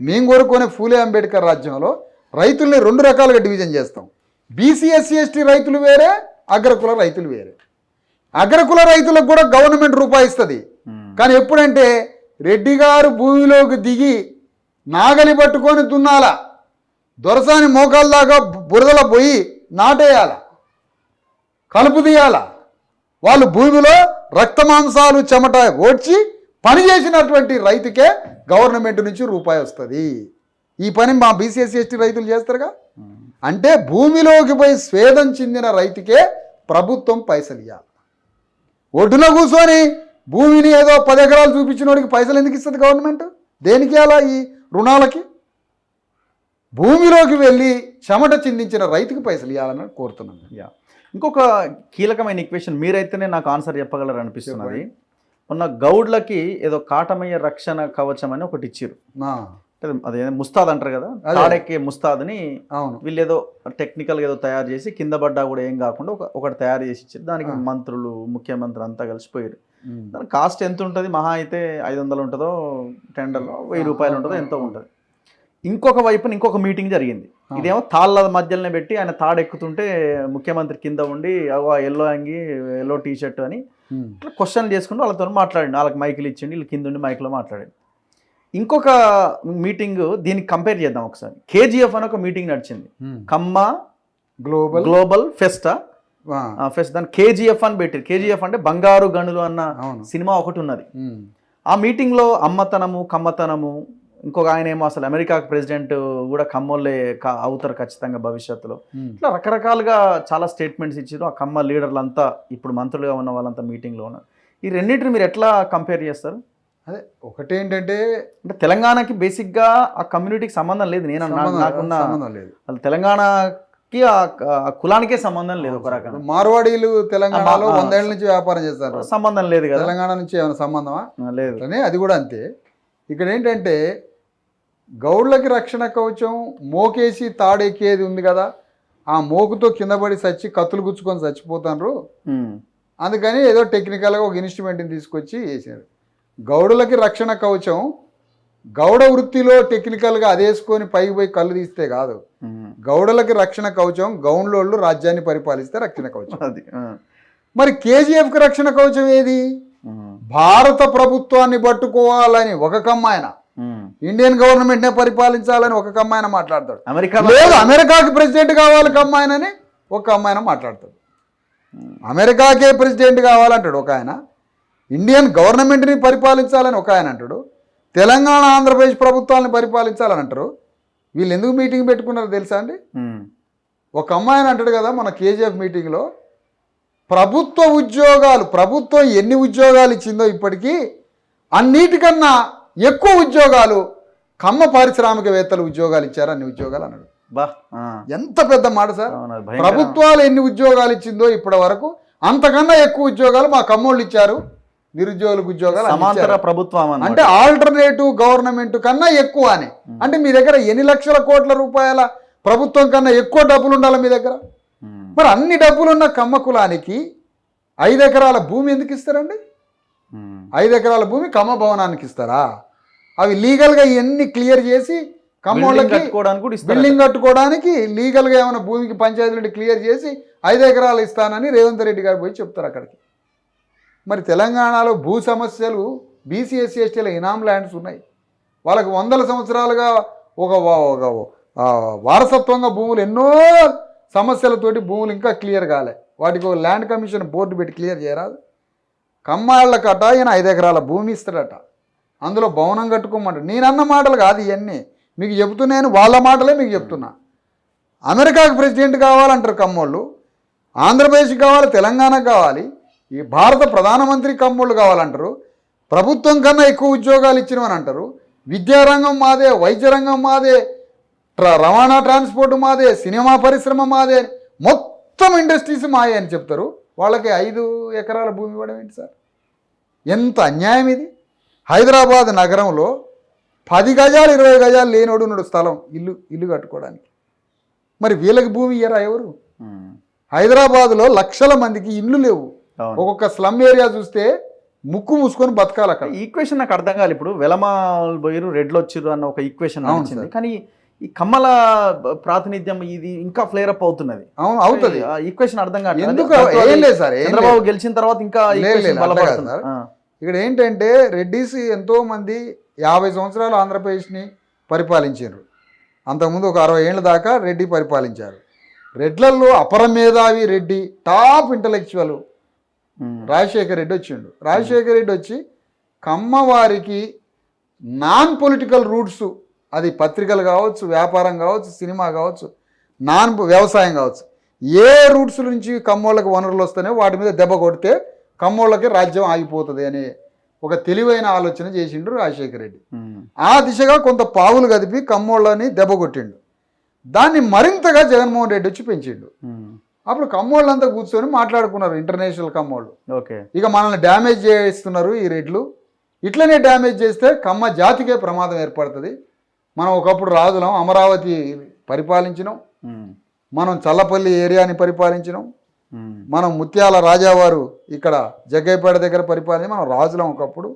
మేము కోరుకునే ఫూలే అంబేద్కర్ రాజ్యంలో రైతుల్ని 2 రకాలుగా డివిజన్ చేస్తాం. బీసీ ఎస్సీ ఎస్టీ రైతులు వేరే, అగ్రకుల రైతులు వేరే. అగ్రకుల రైతులకు కూడా గవర్నమెంట్ రూపాయి ఇస్తుంది. కానీ ఎప్పుడంటే రెడ్డి గారు భూమిలోకి దిగి నాగలి పట్టుకొని దున్నాల, దొరసాని మోకాల దాకా బురదలో పోయి నాటేయాల, కలుపు తీయాల. వాళ్ళు భూమిలో రక్తమాంసాలు చెమట ఓడ్చి పని చేసినటువంటి రైతుకే గవర్నమెంట్ నుంచి రూపాయి వస్తుంది. ఈ పని మా బీసీఎస్సీ ఎస్టీ రైతులు చేస్తారుగా. అంటే భూమిలోకి పోయి స్వేదం చెందిన రైతుకే ప్రభుత్వం పైసలు ఇవ్వాలి. ఒడ్డున కూర్చొని భూమిని ఏదో 10 ఎకరాలు చూపించినోడికి పైసలు ఎందుకు ఇస్తుంది గవర్నమెంట్? దేనికి అలా ఈ రుణాలకి? భూమిలోకి వెళ్ళి చెమట చిందించిన రైతుకి పైసలు ఇవ్వాలని కోరుతున్నాను. ఇంకొక కీలకమైన ఈక్వేషన్ మీరైతేనే నాకు ఆన్సర్ చెప్పగలరు అనిపిస్తున్నది. మొన్న గౌడ్లకి ఏదో కాటమయ్య రక్షణ కవచం అని ఒకటి ఇచ్చిర్రు. అదే ముస్తాద్ అంటారు కదా, తాడెక్కే ముస్తాద్ని వీళ్ళు ఏదో టెక్నికల్గా ఏదో తయారు చేసి కింద పడ్డా కూడా ఏం కాకుండా ఒకటి తయారు చేసి ఇచ్చారు. దానికి మంత్రులు, ముఖ్యమంత్రి అంతా కలిసిపోయారు. దాని కాస్ట్ ఎంత ఉంటుంది? మహా అయితే 500 ఉంటుందో, టెండర్లో 1000 రూపాయలు ఉంటుందో, ఎంతో ఉంటుంది. ఇంకొక వైపున ఇంకొక మీటింగ్ జరిగింది. ఇదేమో తాళ్ళ మధ్యలోనే పెట్టి ఆయన తాడెక్కుతుంటే ముఖ్యమంత్రి కింద ఉండి ఎల్లో అంగి, ఎల్లో టీషర్ట్ అని ఇట్లా క్వశ్చన్ చేసుకుంటూ వాళ్ళతో మాట్లాడండి. వాళ్ళకి మైకులు ఇచ్చిండి, వీళ్ళు కింద ఉండి మైకులో మాట్లాడండి. ఇంకొక మీటింగ్ దీనికి కంపేర్ చేద్దాం ఒకసారి. కేజీఎఫ్ అని ఒక మీటింగ్ నడిచింది, ఖమ్మ గ్లోబల్ ఫెస్ట్. దాన్ని కేజీఎఫ్ అని పెట్టారు. కేజీఎఫ్ అంటే బంగారు గనులు అన్న సినిమా ఒకటి ఉన్నది. ఆ మీటింగ్లో అమ్మతనము, కమ్మతనము, ఇంకొక ఆయన ఏమో అసలు అమెరికాకు ప్రెసిడెంట్ కూడా కమ్మోళ్ళే అవుతారు ఖచ్చితంగా భవిష్యత్తులో, ఇట్లా రకరకాలుగా చాలా స్టేట్మెంట్స్ ఇచ్చారు. ఆ కమ్మ లీడర్లంతా ఇప్పుడు మంత్రులుగా ఉన్న వాళ్ళంతా మీటింగ్లో ఉన్నారు. ఈ రెండింటిని మీరు ఎట్లా కంపేర్ చేస్తారు? అదే ఒకటేంటంటే, అంటే తెలంగాణకి బేసిక్గా ఆ కమ్యూనిటీకి సంబంధం లేదు. నేను నాకున్న అసలు తెలంగాణకి ఆ కులానికే సంబంధం లేదు. ఒక రకంగా మార్వాడీలు తెలంగాణలో 100 ఏళ్ళ నుంచి వ్యాపారం చేస్తారు, సంబంధం లేదు కదా. తెలంగాణ నుంచి ఏమైనా సంబంధమా? లేదు. అది కూడా అంతే. ఇక్కడ ఏంటంటే గౌడ్లకి రక్షణ కవచం మోకేసి తాడెక్కేది ఉంది కదా, ఆ మోకుతో కింద పడి చచ్చి కత్తులు గుచ్చుకొని చచ్చిపోతారు. అందుకని ఏదో టెక్నికల్గా ఒక ఇన్స్ట్రుమెంట్ని తీసుకొచ్చి వేసారు. గౌడులకి రక్షణ కవచం గౌడ వృత్తిలో టెక్నికల్గా అదేసుకొని పైకి పోయి కళ్ళు తీస్తే కాదు. గౌడులకి రక్షణ కవచం గౌండ్లోళ్ళు రాజ్యాన్ని పరిపాలిస్తే రక్షణ కవచం అది. మరి కేజీఎఫ్కి రక్షణ కవచం ఏది? భారత ప్రభుత్వాన్ని పట్టుకోవాలని ఒక కమ్మాయన, ఇండియన్ గవర్నమెంట్ నే పరిపాలించాలని ఒక కమ్మాయన మాట్లాడతాడు. లేదు అమెరికాకి ప్రెసిడెంట్ కావాలి కమ్మాయనని ఒక కమ్మాయన మాట్లాడతాడు. అమెరికాకే ప్రెసిడెంట్ కావాలంటాడు ఒక ఆయన, ఇండియన్ గవర్నమెంట్ని పరిపాలించాలని ఒక ఆయన అంటాడు, తెలంగాణ ఆంధ్రప్రదేశ్ ప్రభుత్వాన్ని పరిపాలించాలని అంటారు. వీళ్ళు ఎందుకు మీటింగ్ పెట్టుకున్నారో తెలుసా అండి? ఒక అమ్మాయిని అంటాడు కదా మన కేజీఎఫ్ మీటింగ్లో, ప్రభుత్వం ఎన్ని ఉద్యోగాలు ఇచ్చిందో ఇప్పటికీ అన్నిటికన్నా ఎక్కువ ఉద్యోగాలు కమ్మ పారిశ్రామికవేత్తలు ఉద్యోగాలు ఇచ్చారు, అన్ని ఉద్యోగాలు అన్నాడు. ఎంత పెద్ద మాట సార్! ప్రభుత్వాలు ఎన్ని ఉద్యోగాలు ఇచ్చిందో ఇప్పటి వరకు అంతకన్నా ఎక్కువ ఉద్యోగాలు మా కమ్మోళ్ళు ఇచ్చారు, నిరుద్యోగులకు ఉద్యోగాలు ప్రభుత్వం అంటే ఆల్టర్నేటివ్ గవర్నమెంట్ కన్నా ఎక్కువ అని. అంటే మీ దగ్గర ఎన్ని లక్షల కోట్ల రూపాయల ప్రభుత్వం కన్నా ఎక్కువ డబ్బులు ఉండాలి మీ దగ్గర. మరి అన్ని డబ్బులున్న కమ్మ కులానికి 5 ఎకరాల భూమి ఎందుకు ఇస్తారండి? 5 ఎకరాల భూమి కమ్మ భవనానికి ఇస్తారా? అవి లీగల్గా ఇవన్నీ క్లియర్ చేసి కమ్మోళ్ళకి బిల్డింగ్ కట్టుకోవడానికి లీగల్గా ఏమైనా భూమికి పంచాయతీ నుండి క్లియర్ చేసి 5 ఎకరాలు ఇస్తానని రేవంత్ రెడ్డి గారు పోయి చెప్తారు అక్కడికి. మరి తెలంగాణలో భూ సమస్యలు బీసీ ఎస్సీ ఎస్టీల ఇనాం ల్యాండ్స్ ఉన్నాయి, వాళ్ళకు వందల సంవత్సరాలుగా ఒక వారసత్వంగా భూములు ఎన్నో సమస్యలతోటి భూములు ఇంకా క్లియర్ కాలే, వాటికి ఒక ల్యాండ్ కమిషన్ బోర్డు పెట్టి క్లియర్ చేయరాదు? కమ్మాళ్ళకట ఈయన 5 ఎకరాల భూమి ఇస్తాడట, అందులో భవనం కట్టుకోమంటాడు. నేనన్న మాటలు కాదు ఇవన్నీ, మీకు చెబుతున్నాను, వాళ్ళ మాటలే మీకు చెప్తున్నా. అమెరికాకు ప్రెసిడెంట్ కావాలంటారు కమ్మోళ్ళు, ఆంధ్రప్రదేశ్కి కావాలి, తెలంగాణకు కావాలి, ఈ భారత ప్రధానమంత్రి కమ్మోళ్ళు కావాలంటారు, ప్రభుత్వం కన్నా ఎక్కువ ఉద్యోగాలు ఇచ్చినవని అంటారు, విద్యారంగం మాదే, వైద్య రంగం మాదే, రవాణా ట్రాన్స్పోర్ట్ మాదే, సినిమా పరిశ్రమ మాదే, మొత్తం ఇండస్ట్రీస్ మాయే అని చెప్తారు. వాళ్ళకి 5 ఎకరాల భూమి ఇవ్వడం ఏంటి సార్? ఎంత అన్యాయం ఇది! హైదరాబాద్ నగరంలో 10 గజాలు 20 గజాలు లేనోడు ఉన్నాడు స్థలం ఇల్లు కట్టుకోవడానికి. మరి వీళ్ళకి భూమి ఇయ్యరా ఎవరు? హైదరాబాద్లో లక్షల మందికి ఇల్లు లేవు. ఒక్కొక్క స్లమ్ ఏరియా చూస్తే ముక్కు మూసుకొని బతకాలి అక్కడ. ఈక్వేషన్ నాకు అర్థం కాదు. ఇప్పుడు వెలమాల్ పోయిరు రెడ్లు వచ్చిర్రు అన్న ఒక ఈక్వేషన్ వచ్చింది, కానీ ఈ కమ్మల ప్రాతినిధ్యం ఇది ఇంకా ఫ్లేర్ అప్ అవుతున్నది. అవుతుంది, ఈక్వేషన్ అర్థం కాదు. ఎందుకు ఏం లేదు సార్, చంద్రబాబు గెలిచిన తర్వాత ఇంకా ఇక్కడ ఏంటంటే రెడ్డిస్ ఎంతో మంది 50 సంవత్సరాలు ఆంధ్రప్రదేశ్ని పరిపాలించారు. అంతకుముందు ఒక 60 ఏళ్ళ దాకా రెడ్డి పరిపాలించారు. రెడ్లలో అపర మేధావి రెడ్డి, టాప్ ఇంటలెక్చువల్ రాజశేఖర్ రెడ్డి వచ్చిండు. రాజశేఖర్ రెడ్డి వచ్చి కమ్మవారికి నాన్ పొలిటికల్ రూట్స్, అది పత్రికలు కావచ్చు, వ్యాపారం కావచ్చు, సినిమా కావచ్చు, వ్యవసాయం కావచ్చు, ఏ రూట్స్ నుంచి కమ్మోళ్ళకి వనరులు వస్తాయో వాటి మీద దెబ్బ కొడితే కమ్మోళ్ళకి రాజ్యం ఆగిపోతుంది అనే ఒక తెలివైన ఆలోచన చేసిండు రాజశేఖర్ రెడ్డి. ఆ దిశగా కొంత పావులు కదిపి కమ్మోళ్ళని దెబ్బ కొట్టిండు. దాన్ని మరింతగా జగన్మోహన్ రెడ్డి వచ్చి పెంచిండు. అప్పుడు కమ్మోళ్ళంతా కూర్చొని మాట్లాడుకున్నారు, ఇంటర్నేషనల్ కమ్మోళ్ళు. ఇక మనల్ని డ్యామేజ్ చేస్తున్నారు ఈ రెడ్లు, ఇట్లనే డ్యామేజ్ చేస్తే కమ్మ జాతికే ప్రమాదం ఏర్పడుతుంది. మనం ఒకప్పుడు రాజులం, అమరావతి పరిపాలించినాం, మనం చల్లపల్లి ఏరియాని పరిపాలించినాం, మనం ముత్యాల రాజావారు ఇక్కడ జగ్గైపేట దగ్గర పరిపాలించి మనం రాజులం ఒకప్పుడు.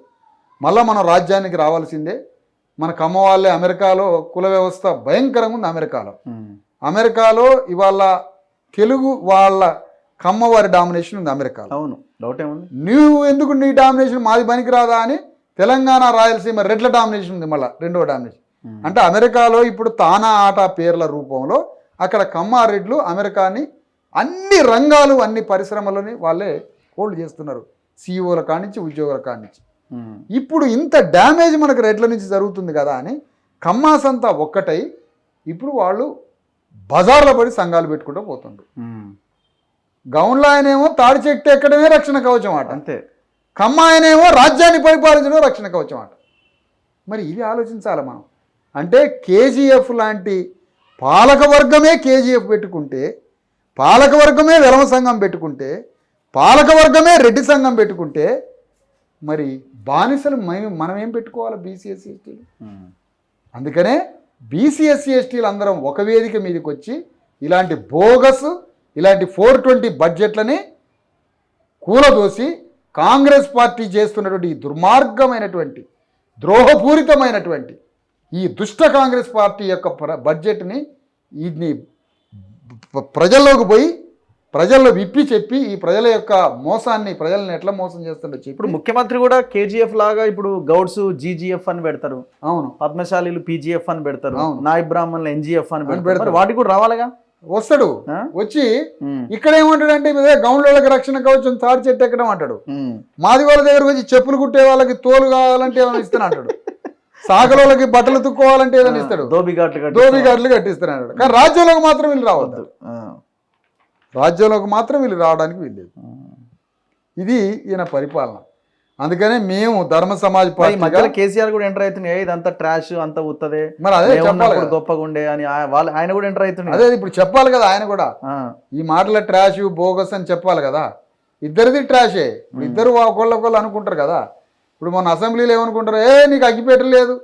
మళ్ళీ మనం రాజ్యానికి రావాల్సిందే. మన కమ్మ వాళ్ళే అమెరికాలో కుల వ్యవస్థ భయంకరంగా ఉంది. అమెరికాలో ఇవాళ తెలుగు వాళ్ళ కమ్మవారి డామినేషన్ ఉంది అమెరికాలో. అవును, డౌట్ ఏముంది. నువ్వు ఎందుకు నీ డామినేషన్ మాది పనికిరాదా అని తెలంగాణ రాయలసీమ రెడ్ల డామినేషన్ ఉంది, మళ్ళీ 2వ డామినేషన్. అంటే అమెరికాలో ఇప్పుడు తానా ఆట పేర్ల రూపంలో అక్కడ కమ్మారెడ్లు అమెరికాని అన్ని రంగాలు, అన్ని పరిశ్రమలని వాళ్ళే హోల్డ్ చేస్తున్నారు, సీఈఓల కానించి ఉద్యోగుల కానించి. ఇప్పుడు ఇంత డ్యామేజ్ మనకు రెడ్ల నుంచి జరుగుతుంది కదా అని కమ్మాస్ అంతా ఒక్కటై ఇప్పుడు వాళ్ళు బజార్లో పడి సంఘాలు పెట్టుకుంటూ పోతుండ్రు. గౌన్లో ఆయనేమో తాడి చెట్టు ఎక్కడమే రక్షణ కవచం ఆట, అంతే. కమ్మ ఆయనేమో రాజ్యాన్ని పరిపాలించడం రక్షణ కవచం ఆట. మరి ఇది ఆలోచించాలి మనం. అంటే కేజీఎఫ్ లాంటి పాలకవర్గమే కేజీఎఫ్ పెట్టుకుంటే, పాలకవర్గమే వెలమ సంఘం పెట్టుకుంటే, పాలకవర్గమే రెడ్డి సంఘం పెట్టుకుంటే, మరి బానిసలు మనం ఏం పెట్టుకోవాలి? బీసీ ఎస్సీ ఎస్టీలు. అందుకనే బీసీ ఎస్సీ ఎస్టీలు అందరం ఒక వేదిక మీదకి వచ్చి ఇలాంటి బోగస్, ఇలాంటి 420 బడ్జెట్లని కూలదోసి కాంగ్రెస్ పార్టీ చేస్తున్నటువంటి ఈ దుర్మార్గమైనటువంటి, ద్రోహపూరితమైనటువంటి ఈ దుష్ట కాంగ్రెస్ పార్టీ యొక్క బడ్జెట్ని ఇది ప్రజల్లోకి పోయి ప్రజల్లో విప్పి చెప్పి ఈ ప్రజల యొక్క మోసాన్ని, ప్రజల్ని ఎట్లా మోసం చేస్తుండో చెప్పి. ఇప్పుడు ముఖ్యమంత్రి కూడా కేజీఎఫ్ లాగా ఇప్పుడు గౌడ్స్ జీజీఎఫ్ అని పెడతారు, అవును, పద్మశాలీలు పీజీఎఫ్ అని పెడతారు, నాయ్ బ్రాహ్మణులు ఎన్జీఎఫ్ అని పెడతారు. వాటికి కూడా రావాలిగా. వస్తాడు ఆ? వచ్చి ఉమ్, ఇక్కడ ఏమంటాడంటే గౌండ్లకి రక్షణ కవచం తాడి చెట్టు ఎక్కడం అంటాడు. ఉమ్. మాది వాళ్ళ దగ్గరకు వచ్చి చెప్పులు కుట్టే వాళ్ళకి తోలు కావాలంటే ఏమైనా ఇస్తాను అంటాడు. సాగలోళ్ళకి బట్టలు తుక్కోవాలంటే ఏదైనా ఇస్తాడు. దోబిఘాట్లు గాట్లు కట్టిస్తాను అంటాడు. కానీ రాజ్యంలోకి మాత్రం వీళ్ళు రావద్దు. రాజ్యంలోకి మాత్రం వీళ్ళు రావడానికి వీల్లేదు. ఇది ఈయన పరిపాలన. అందుకనే మేము ధర్మ సమాజ్ పార్టీ మధ్యలో కేసీఆర్ కూడా ఎంటర్ అవుతున్నాయి, ఇదంతా ట్రాష్ అంతా ఉత్తదే, మరి అదే చెప్పాలి కదా. గొప్పగా ఉండే అని ఆయన కూడా ఎంటర్ అవుతున్నాయి. అదే ఇప్పుడు చెప్పాలి కదా ఆయన కూడా. ఈ మాటల ట్రాష్ బోగస్ అని చెప్పాలి కదా. ఇద్దరిది ట్రాషే. ఇప్పుడు ఇద్దరు ఒకళ్ళొకళ్ళు అనుకుంటారు కదా. ఇప్పుడు మన అసెంబ్లీలో ఏమనుకుంటారు, నీకు అగ్గిపెట్ట లేదు,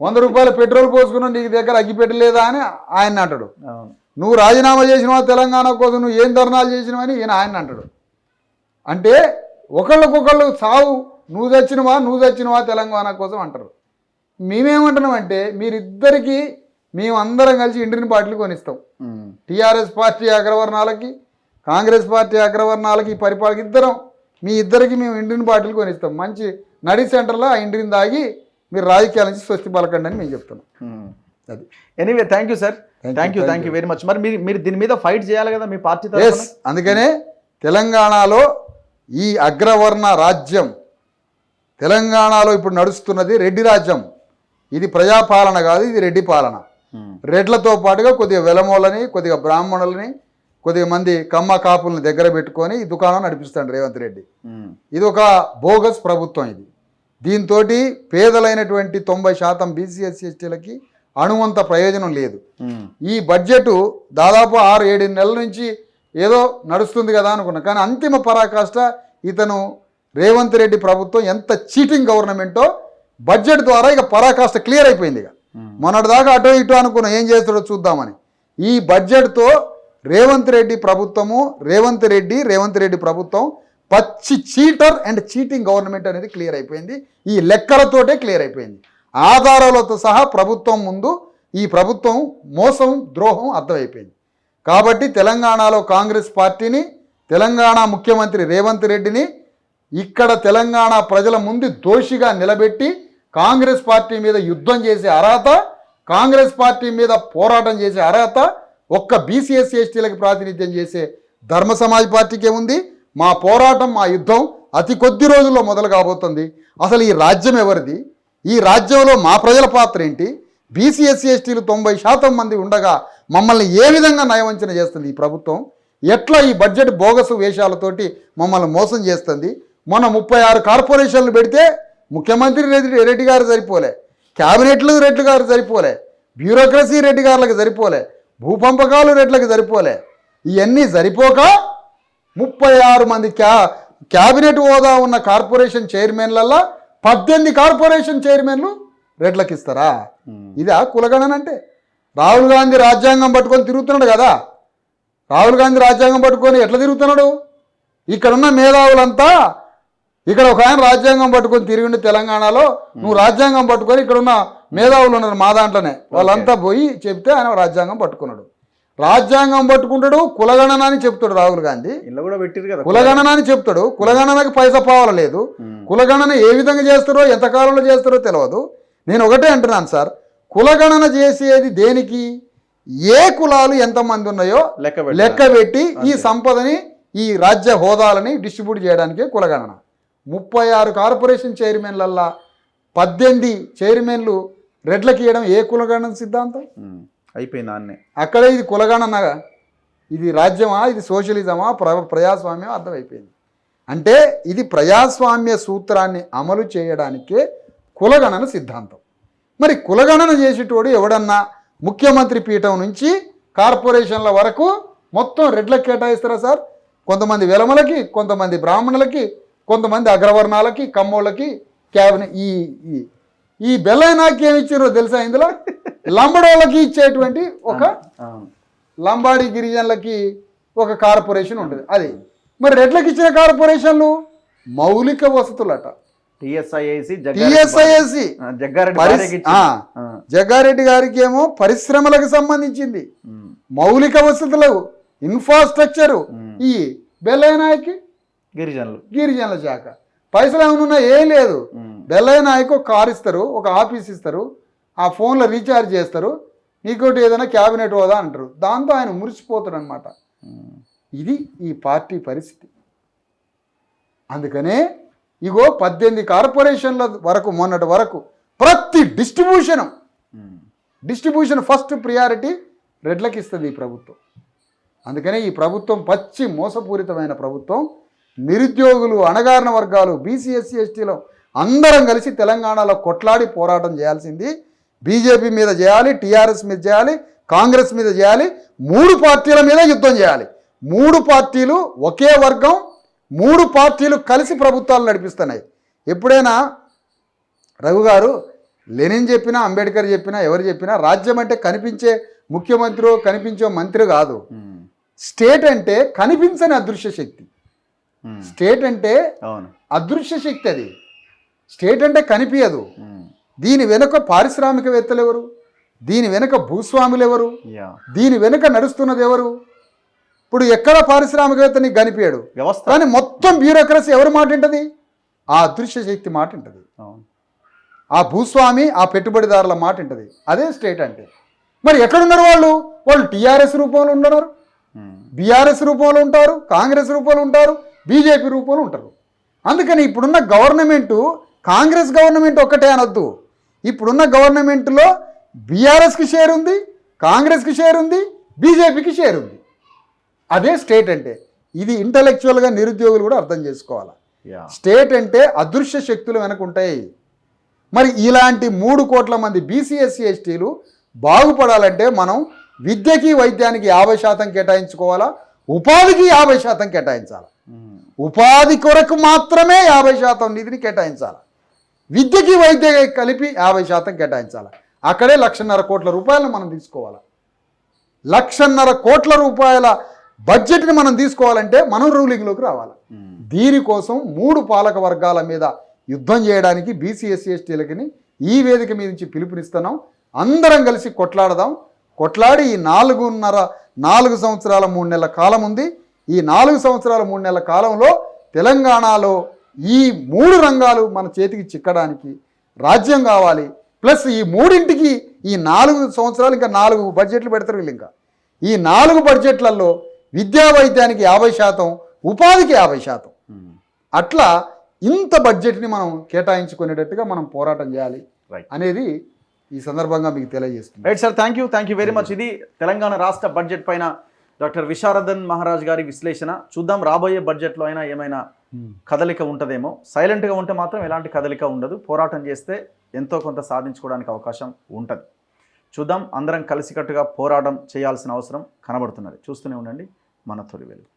100 రూపాయలు పెట్రోల్ పోసుకున్నావు, నీకు దగ్గర అగ్గిపెట్ట లేదా అని ఆయన అంటాడు. నువ్వు రాజీనామా చేసినవా తెలంగాణ కోసం, నువ్వు ఏం ధర్నాలు చేసినవని ఈయన ఆయన అంటాడు. అంటే ఒకళ్ళకొకళ్ళు సావు, నువ్వు చచ్చినవా తెలంగాణ కోసం అంటారు. మేమేమంటున్నామంటే మీరిద్దరికి మేమందరం కలిసి ఇండియన్ పార్టీలు కొనిస్తాం. టీఆర్ఎస్ పార్టీ అగ్రవర్ణాలకి, కాంగ్రెస్ పార్టీ అగ్రవర్ణాలకి, ఈ పరిపాలన ఇద్దరం మీ ఇద్దరికి మేము ఇండియన్ పార్టీలు కొనిస్తాం. మంచి నడి సెంటర్లో ఆ ఇండియన్ దాగి మీరు రాజకీయాల నుంచి స్వస్తి పలకండి అని మేము చెప్తున్నాం. అది anyway thank you sir, thank you very much. మరి మీరు దీని మీద ఫైట్ చేయాలి కదా మీ పార్టీ. అందుకనే తెలంగాణలో ఈ అగ్రవర్ణ రాజ్యం, తెలంగాణలో ఇప్పుడు నడుస్తున్నది రెడ్డి రాజ్యం. ఇది ప్రజాపాలన కాదు, ఇది రెడ్డి పాలన. రెడ్లతో పాటుగా కొద్దిగా వెలమోళ్ళని, కొద్దిగా బ్రాహ్మణులని, కొద్దిగా మంది కమ్మ కాపులను దగ్గర పెట్టుకొని ఈ దుకాణం నడిపిస్తాడు రేవంత్ రెడ్డి. ఇది ఒక బోగస్ ప్రభుత్వం. ఇది దీంతో పేదలైనటువంటి 90% బీసీ ఎస్సీ ఎస్టీలకి అణువంత ప్రయోజనం లేదు. ఈ బడ్జెట్ దాదాపు 6-7 నెలల నుంచి ఏదో నడుస్తుంది కదా అనుకున్నా. కానీ అంతిమ పరాకాష్ట ఇతను రేవంత్ రెడ్డి ప్రభుత్వం ఎంత చీటింగ్ గవర్నమెంటో బడ్జెట్ ద్వారా ఇక పరాకాష్ట క్లియర్ అయిపోయింది. ఇక మొన్నటిదాకా అటో ఇటో అనుకున్నా ఏం చేస్తాడో చూద్దామని. ఈ బడ్జెట్తో రేవంత్ రెడ్డి ప్రభుత్వం పచ్చి చీటర్ అండ్ చీటింగ్ గవర్నమెంట్ అనేది క్లియర్ అయిపోయింది. ఈ లెక్కలతోటే క్లియర్ అయిపోయింది. ఆధారాలతో సహా ప్రభుత్వం ముందు ఈ ప్రభుత్వం మోసం, ద్రోహం అర్థమైపోయింది. కాబట్టి తెలంగాణలో కాంగ్రెస్ పార్టీని, తెలంగాణ ముఖ్యమంత్రి రేవంత్ రెడ్డిని ఇక్కడ తెలంగాణ ప్రజల ముందు దోషిగా నిలబెట్టి కాంగ్రెస్ పార్టీ మీద యుద్ధం చేసే అర్హత, కాంగ్రెస్ పార్టీ మీద పోరాటం చేసే అర్హత ఒక్క బీసీ ఎస్సీ ఎస్టీలకు ప్రాతినిధ్యం చేసే ధర్మ సమాజ్ పార్టీకే ఉంది. మా పోరాటం, మా యుద్ధం అతి కొద్ది రోజుల్లో మొదలు కాబోతుంది. అసలు ఈ రాజ్యం ఎవరిది? ఈ రాజ్యంలో మా ప్రజల పాత్ర ఏంటి? బీసీ ఎస్సీ ఎస్టీలు 90% మంది ఉండగా మమ్మల్ని ఏ విధంగా నయవంచన చేస్తుంది ఈ ప్రభుత్వం? ఎట్లా ఈ బడ్జెట్ బోగసు వేషాలతోటి మమ్మల్ని మోసం చేస్తుంది? మొన్న 36 కార్పొరేషన్లు పెడితే ముఖ్యమంత్రి రెడ్డి గారు సరిపోలే, క్యాబినెట్లు రెడ్డి గారు సరిపోలే, బ్యూరోక్రసీ రెడ్డి గారులకు సరిపోలే, భూపంపకాలు రెడ్లకు సరిపోలే. ఇవన్నీ సరిపోక 36 మంది క్యాబినెట్ హోదా ఉన్న కార్పొరేషన్ చైర్మన్లల్లో 18 కార్పొరేషన్ చైర్మన్లు రెడ్లకు ఇస్తారా? ఇదా కులగణన అంటే? రాహుల్ గాంధీ రాజ్యాంగం పట్టుకొని తిరుగుతున్నాడు కదా. రాహుల్ గాంధీ రాజ్యాంగం పట్టుకొని ఎట్లా తిరుగుతున్నాడు? ఇక్కడున్న మేధావులంతా, ఇక్కడ ఒక ఆయన రాజ్యాంగం పట్టుకొని తిరిగిండు తెలంగాణలో, నువ్వు రాజ్యాంగం పట్టుకొని ఇక్కడున్న మేధావులు ఉన్నారు మా దాంట్లోనే, వాళ్ళంతా పోయి చెప్తే ఆయన రాజ్యాంగం పట్టుకున్నాడు. రాజ్యాంగం పట్టుకుంటాడు, కులగణన అని చెప్తాడు రాహుల్ గాంధీ. కులగణన అని చెప్తాడు. కులగణనకి పైసా పోవలేదు. కులగణన ఏ విధంగా చేస్తారో, ఎంత కాలంలో చేస్తారో తెలియదు. నేను ఒకటే అంటున్నాను సార్, కులగణన చేసేది దేనికి? ఏ కులాలు ఎంతమంది ఉన్నాయో లెక్క పెట్టి ఈ సంపదని, ఈ రాజ్య హోదాలని డిస్ట్రిబ్యూట్ చేయడానికే కులగణన. 36 కార్పొరేషన్ చైర్మన్లల్లా 18 చైర్మన్లు రెడ్లకి ఇవ్వడం ఏ కులగణన సిద్ధాంతం? అయిపోయింది అన్నే. అక్కడే ఇది కులగణనగా, ఇది రాజ్యమా, ఇది సోషలిజమా, ప్రజాస్వామ్యం అర్థమైపోయింది. అంటే ఇది ప్రజాస్వామ్య సూత్రాన్ని అమలు చేయడానికే కులగణన సిద్ధాంతం. మరి కులగణన చేసేటోడు ఎవడన్నా ముఖ్యమంత్రి పీఠం నుంచి కార్పొరేషన్ల వరకు మొత్తం రెడ్లకు కేటాయిస్తారా సార్? కొంతమంది వెలమలకి, కొంతమంది బ్రాహ్మణులకి, కొంతమంది అగ్రవర్ణాలకి, కమ్మోళ్ళకి క్యాబినెట్. ఈ బెల్లైనాకి ఏమి ఇచ్చారో తెలుసా? ఇందులో లంబడోళ్ళకి ఇచ్చేటువంటి ఒక లంబాడి గిరిజనులకి ఒక కార్పొరేషన్ ఉంటుంది. అది మరి రెడ్లకు ఇచ్చిన కార్పొరేషన్లు మౌలిక వసతులట. జగ్గారెడ్డి గారికి ఏమో పరిశ్రమలకు సంబంధించింది మౌలిక వసతులు, ఇన్ఫ్రాస్ట్రక్చరు. ఈ బెల్లయ్యనాయకి గిరిజనుల శాఖ. పైసలు ఏమన్నా ఏం లేదు. బెల్లయ్యనాయకు ఒక కారు ఇస్తారు, ఒక ఆఫీస్ ఇస్తారు, ఆ ఫోన్లో రీఛార్జ్ చేస్తారు, నీకోటి ఏదైనా క్యాబినెట్ హోదా అంటారు, దాంతో ఆయన మురిసిపోతాడు అనమాట. ఇది ఈ పార్టీ పరిస్థితి. అందుకనే ఇగో 18 కార్పొరేషన్ల వరకు మొన్నటి వరకు ప్రతి డిస్ట్రిబ్యూషన్ ఫస్ట్ ప్రియారిటీ రెడ్లకి ఇస్తుంది ఈ ప్రభుత్వం. అందుకనే ఈ ప్రభుత్వం పచ్చి మోసపూరితమైన ప్రభుత్వం. నిరుద్యోగులు, అణగారిన వర్గాలు, బీసీ ఎస్సీ ఎస్టీలో అందరం కలిసి తెలంగాణలో కొట్లాడి పోరాటం చేయాల్సింది. బీజేపీ మీద చేయాలి, టీఆర్ఎస్ మీద చేయాలి, కాంగ్రెస్ మీద చేయాలి, 3 పార్టీల మీద యుద్ధం చేయాలి. 3 పార్టీలు ఒకే వర్గం, 3 పార్టీలు కలిసి ప్రభుత్వాలు నడిపిస్తున్నాయి. ఎప్పుడైనా రఘు గారు లెనిన్ చెప్పినా, అంబేద్కర్ చెప్పినా, ఎవరు చెప్పినా రాజ్యం అంటే కనిపించే ముఖ్యమంత్రి, కనిపించే మంత్రి కాదు. స్టేట్ అంటే కనిపించని అదృశ్య శక్తి. స్టేట్ అంటే అదృశ్య శక్తి. అది స్టేట్ అంటే కనిపించదు. దీని వెనుక పారిశ్రామికవేత్తలు ఎవరు? దీని వెనుక భూస్వాములు ఎవరు? దీని వెనుక నడుస్తున్నది ఎవరు? ఇప్పుడు ఎక్కడ పారిశ్రామికవేత్త నీకు కనిపించాడు వ్యవస్థ, కానీ మొత్తం బ్యూరోక్రసీ ఎవరి మాట ఉంటుంది? ఆ అదృశ్య శక్తి మాట ఉంటుంది. ఆ భూస్వామి, ఆ పెట్టుబడిదారుల మాట ఉంటుంది. అదే స్టేట్ అంటే. మరి ఎక్కడున్నారు వాళ్ళు? వాళ్ళు టీఆర్ఎస్ రూపంలో ఉన్నారు, బీఆర్ఎస్ రూపంలో ఉంటారు, కాంగ్రెస్ రూపంలో ఉంటారు, బీజేపీ రూపంలో ఉంటారు. అందుకని ఇప్పుడున్న గవర్నమెంటు కాంగ్రెస్ గవర్నమెంట్ ఒక్కటే అనొద్దు. ఇప్పుడున్న గవర్నమెంట్లో బీఆర్ఎస్కి షేర్ ఉంది, కాంగ్రెస్కి షేర్ ఉంది, బీజేపీకి షేర్ ఉంది. అదే స్టేట్ అంటే. ఇది ఇంటలెక్చువల్గా నిరుద్యోగులు కూడా అర్థం చేసుకోవాలి. స్టేట్ అంటే అదృశ్య శక్తులు వెనకుంటాయి. మరి ఇలాంటి 3 కోట్ల మంది బీసీ ఎస్సీ ఎస్టీలు బాగుపడాలంటే మనం విద్యకి, వైద్యానికి 50% కేటాయించుకోవాలా, ఉపాధికి 50% కేటాయించాలి. ఉపాధి కొరకు మాత్రమే 50% నిధిని కేటాయించాలి. విద్యకి, వైద్యకి కలిపి 50% కేటాయించాలి. అక్కడే 1,50,000 కోట్ల రూపాయలను మనం తీసుకోవాలి. 1,50,000 కోట్ల రూపాయల బడ్జెట్ని మనం తీసుకోవాలంటే మనం రూలింగ్లోకి రావాలి. దీనికోసం 3 పాలక వర్గాల మీద యుద్ధం చేయడానికి బీసీ ఎస్సీ ఎస్టీలకి ఈ వేదిక మీద నుంచి పిలుపునిస్తున్నాం. అందరం కలిసి కొట్లాడదాం. కొట్లాడి ఈ 4 సంవత్సరాల 3 నెలల కాలం ఉంది. ఈ 4 సంవత్సరాల 3 నెలల కాలంలో తెలంగాణలో ఈ 3 రంగాలు మన చేతికి చిక్కడానికి రాజ్యం కావాలి. ప్లస్ ఈ 3ంటికి ఈ 4 సంవత్సరాలు ఇంకా 4 బడ్జెట్లు పెడతారు వీళ్ళు. ఇంకా ఈ 4 బడ్జెట్లలో విద్యా వైద్యానికి 50%, ఉపాధికి 50%, అట్లా ఇంత బడ్జెట్ని మనం కేటాయించుకునేటట్టుగా మనం పోరాటం చేయాలి అనేది ఈ సందర్భంగా మీకు తెలియజేస్తుంది. Right sir, thank you very much. ఇది తెలంగాణ రాష్ట్ర బడ్జెట్ పైన డాక్టర్ విశారదన్ మహారాజ్ గారి విశ్లేషణ. చూద్దాం రాబోయే బడ్జెట్లో అయినా ఏమైనా కదలిక ఉంటుందేమో. సైలెంట్గా ఉంటే మాత్రం ఎలాంటి కదలిక ఉండదు. పోరాటం చేస్తే ఎంతో కొంత సాధించుకోవడానికి అవకాశం ఉంటుంది. చూద్దాం. అందరం కలిసికట్టుగా పోరాటం చేయాల్సిన అవసరం కనబడుతున్నది. చూస్తూనే ఉండండి మన తొలి వెలుగు.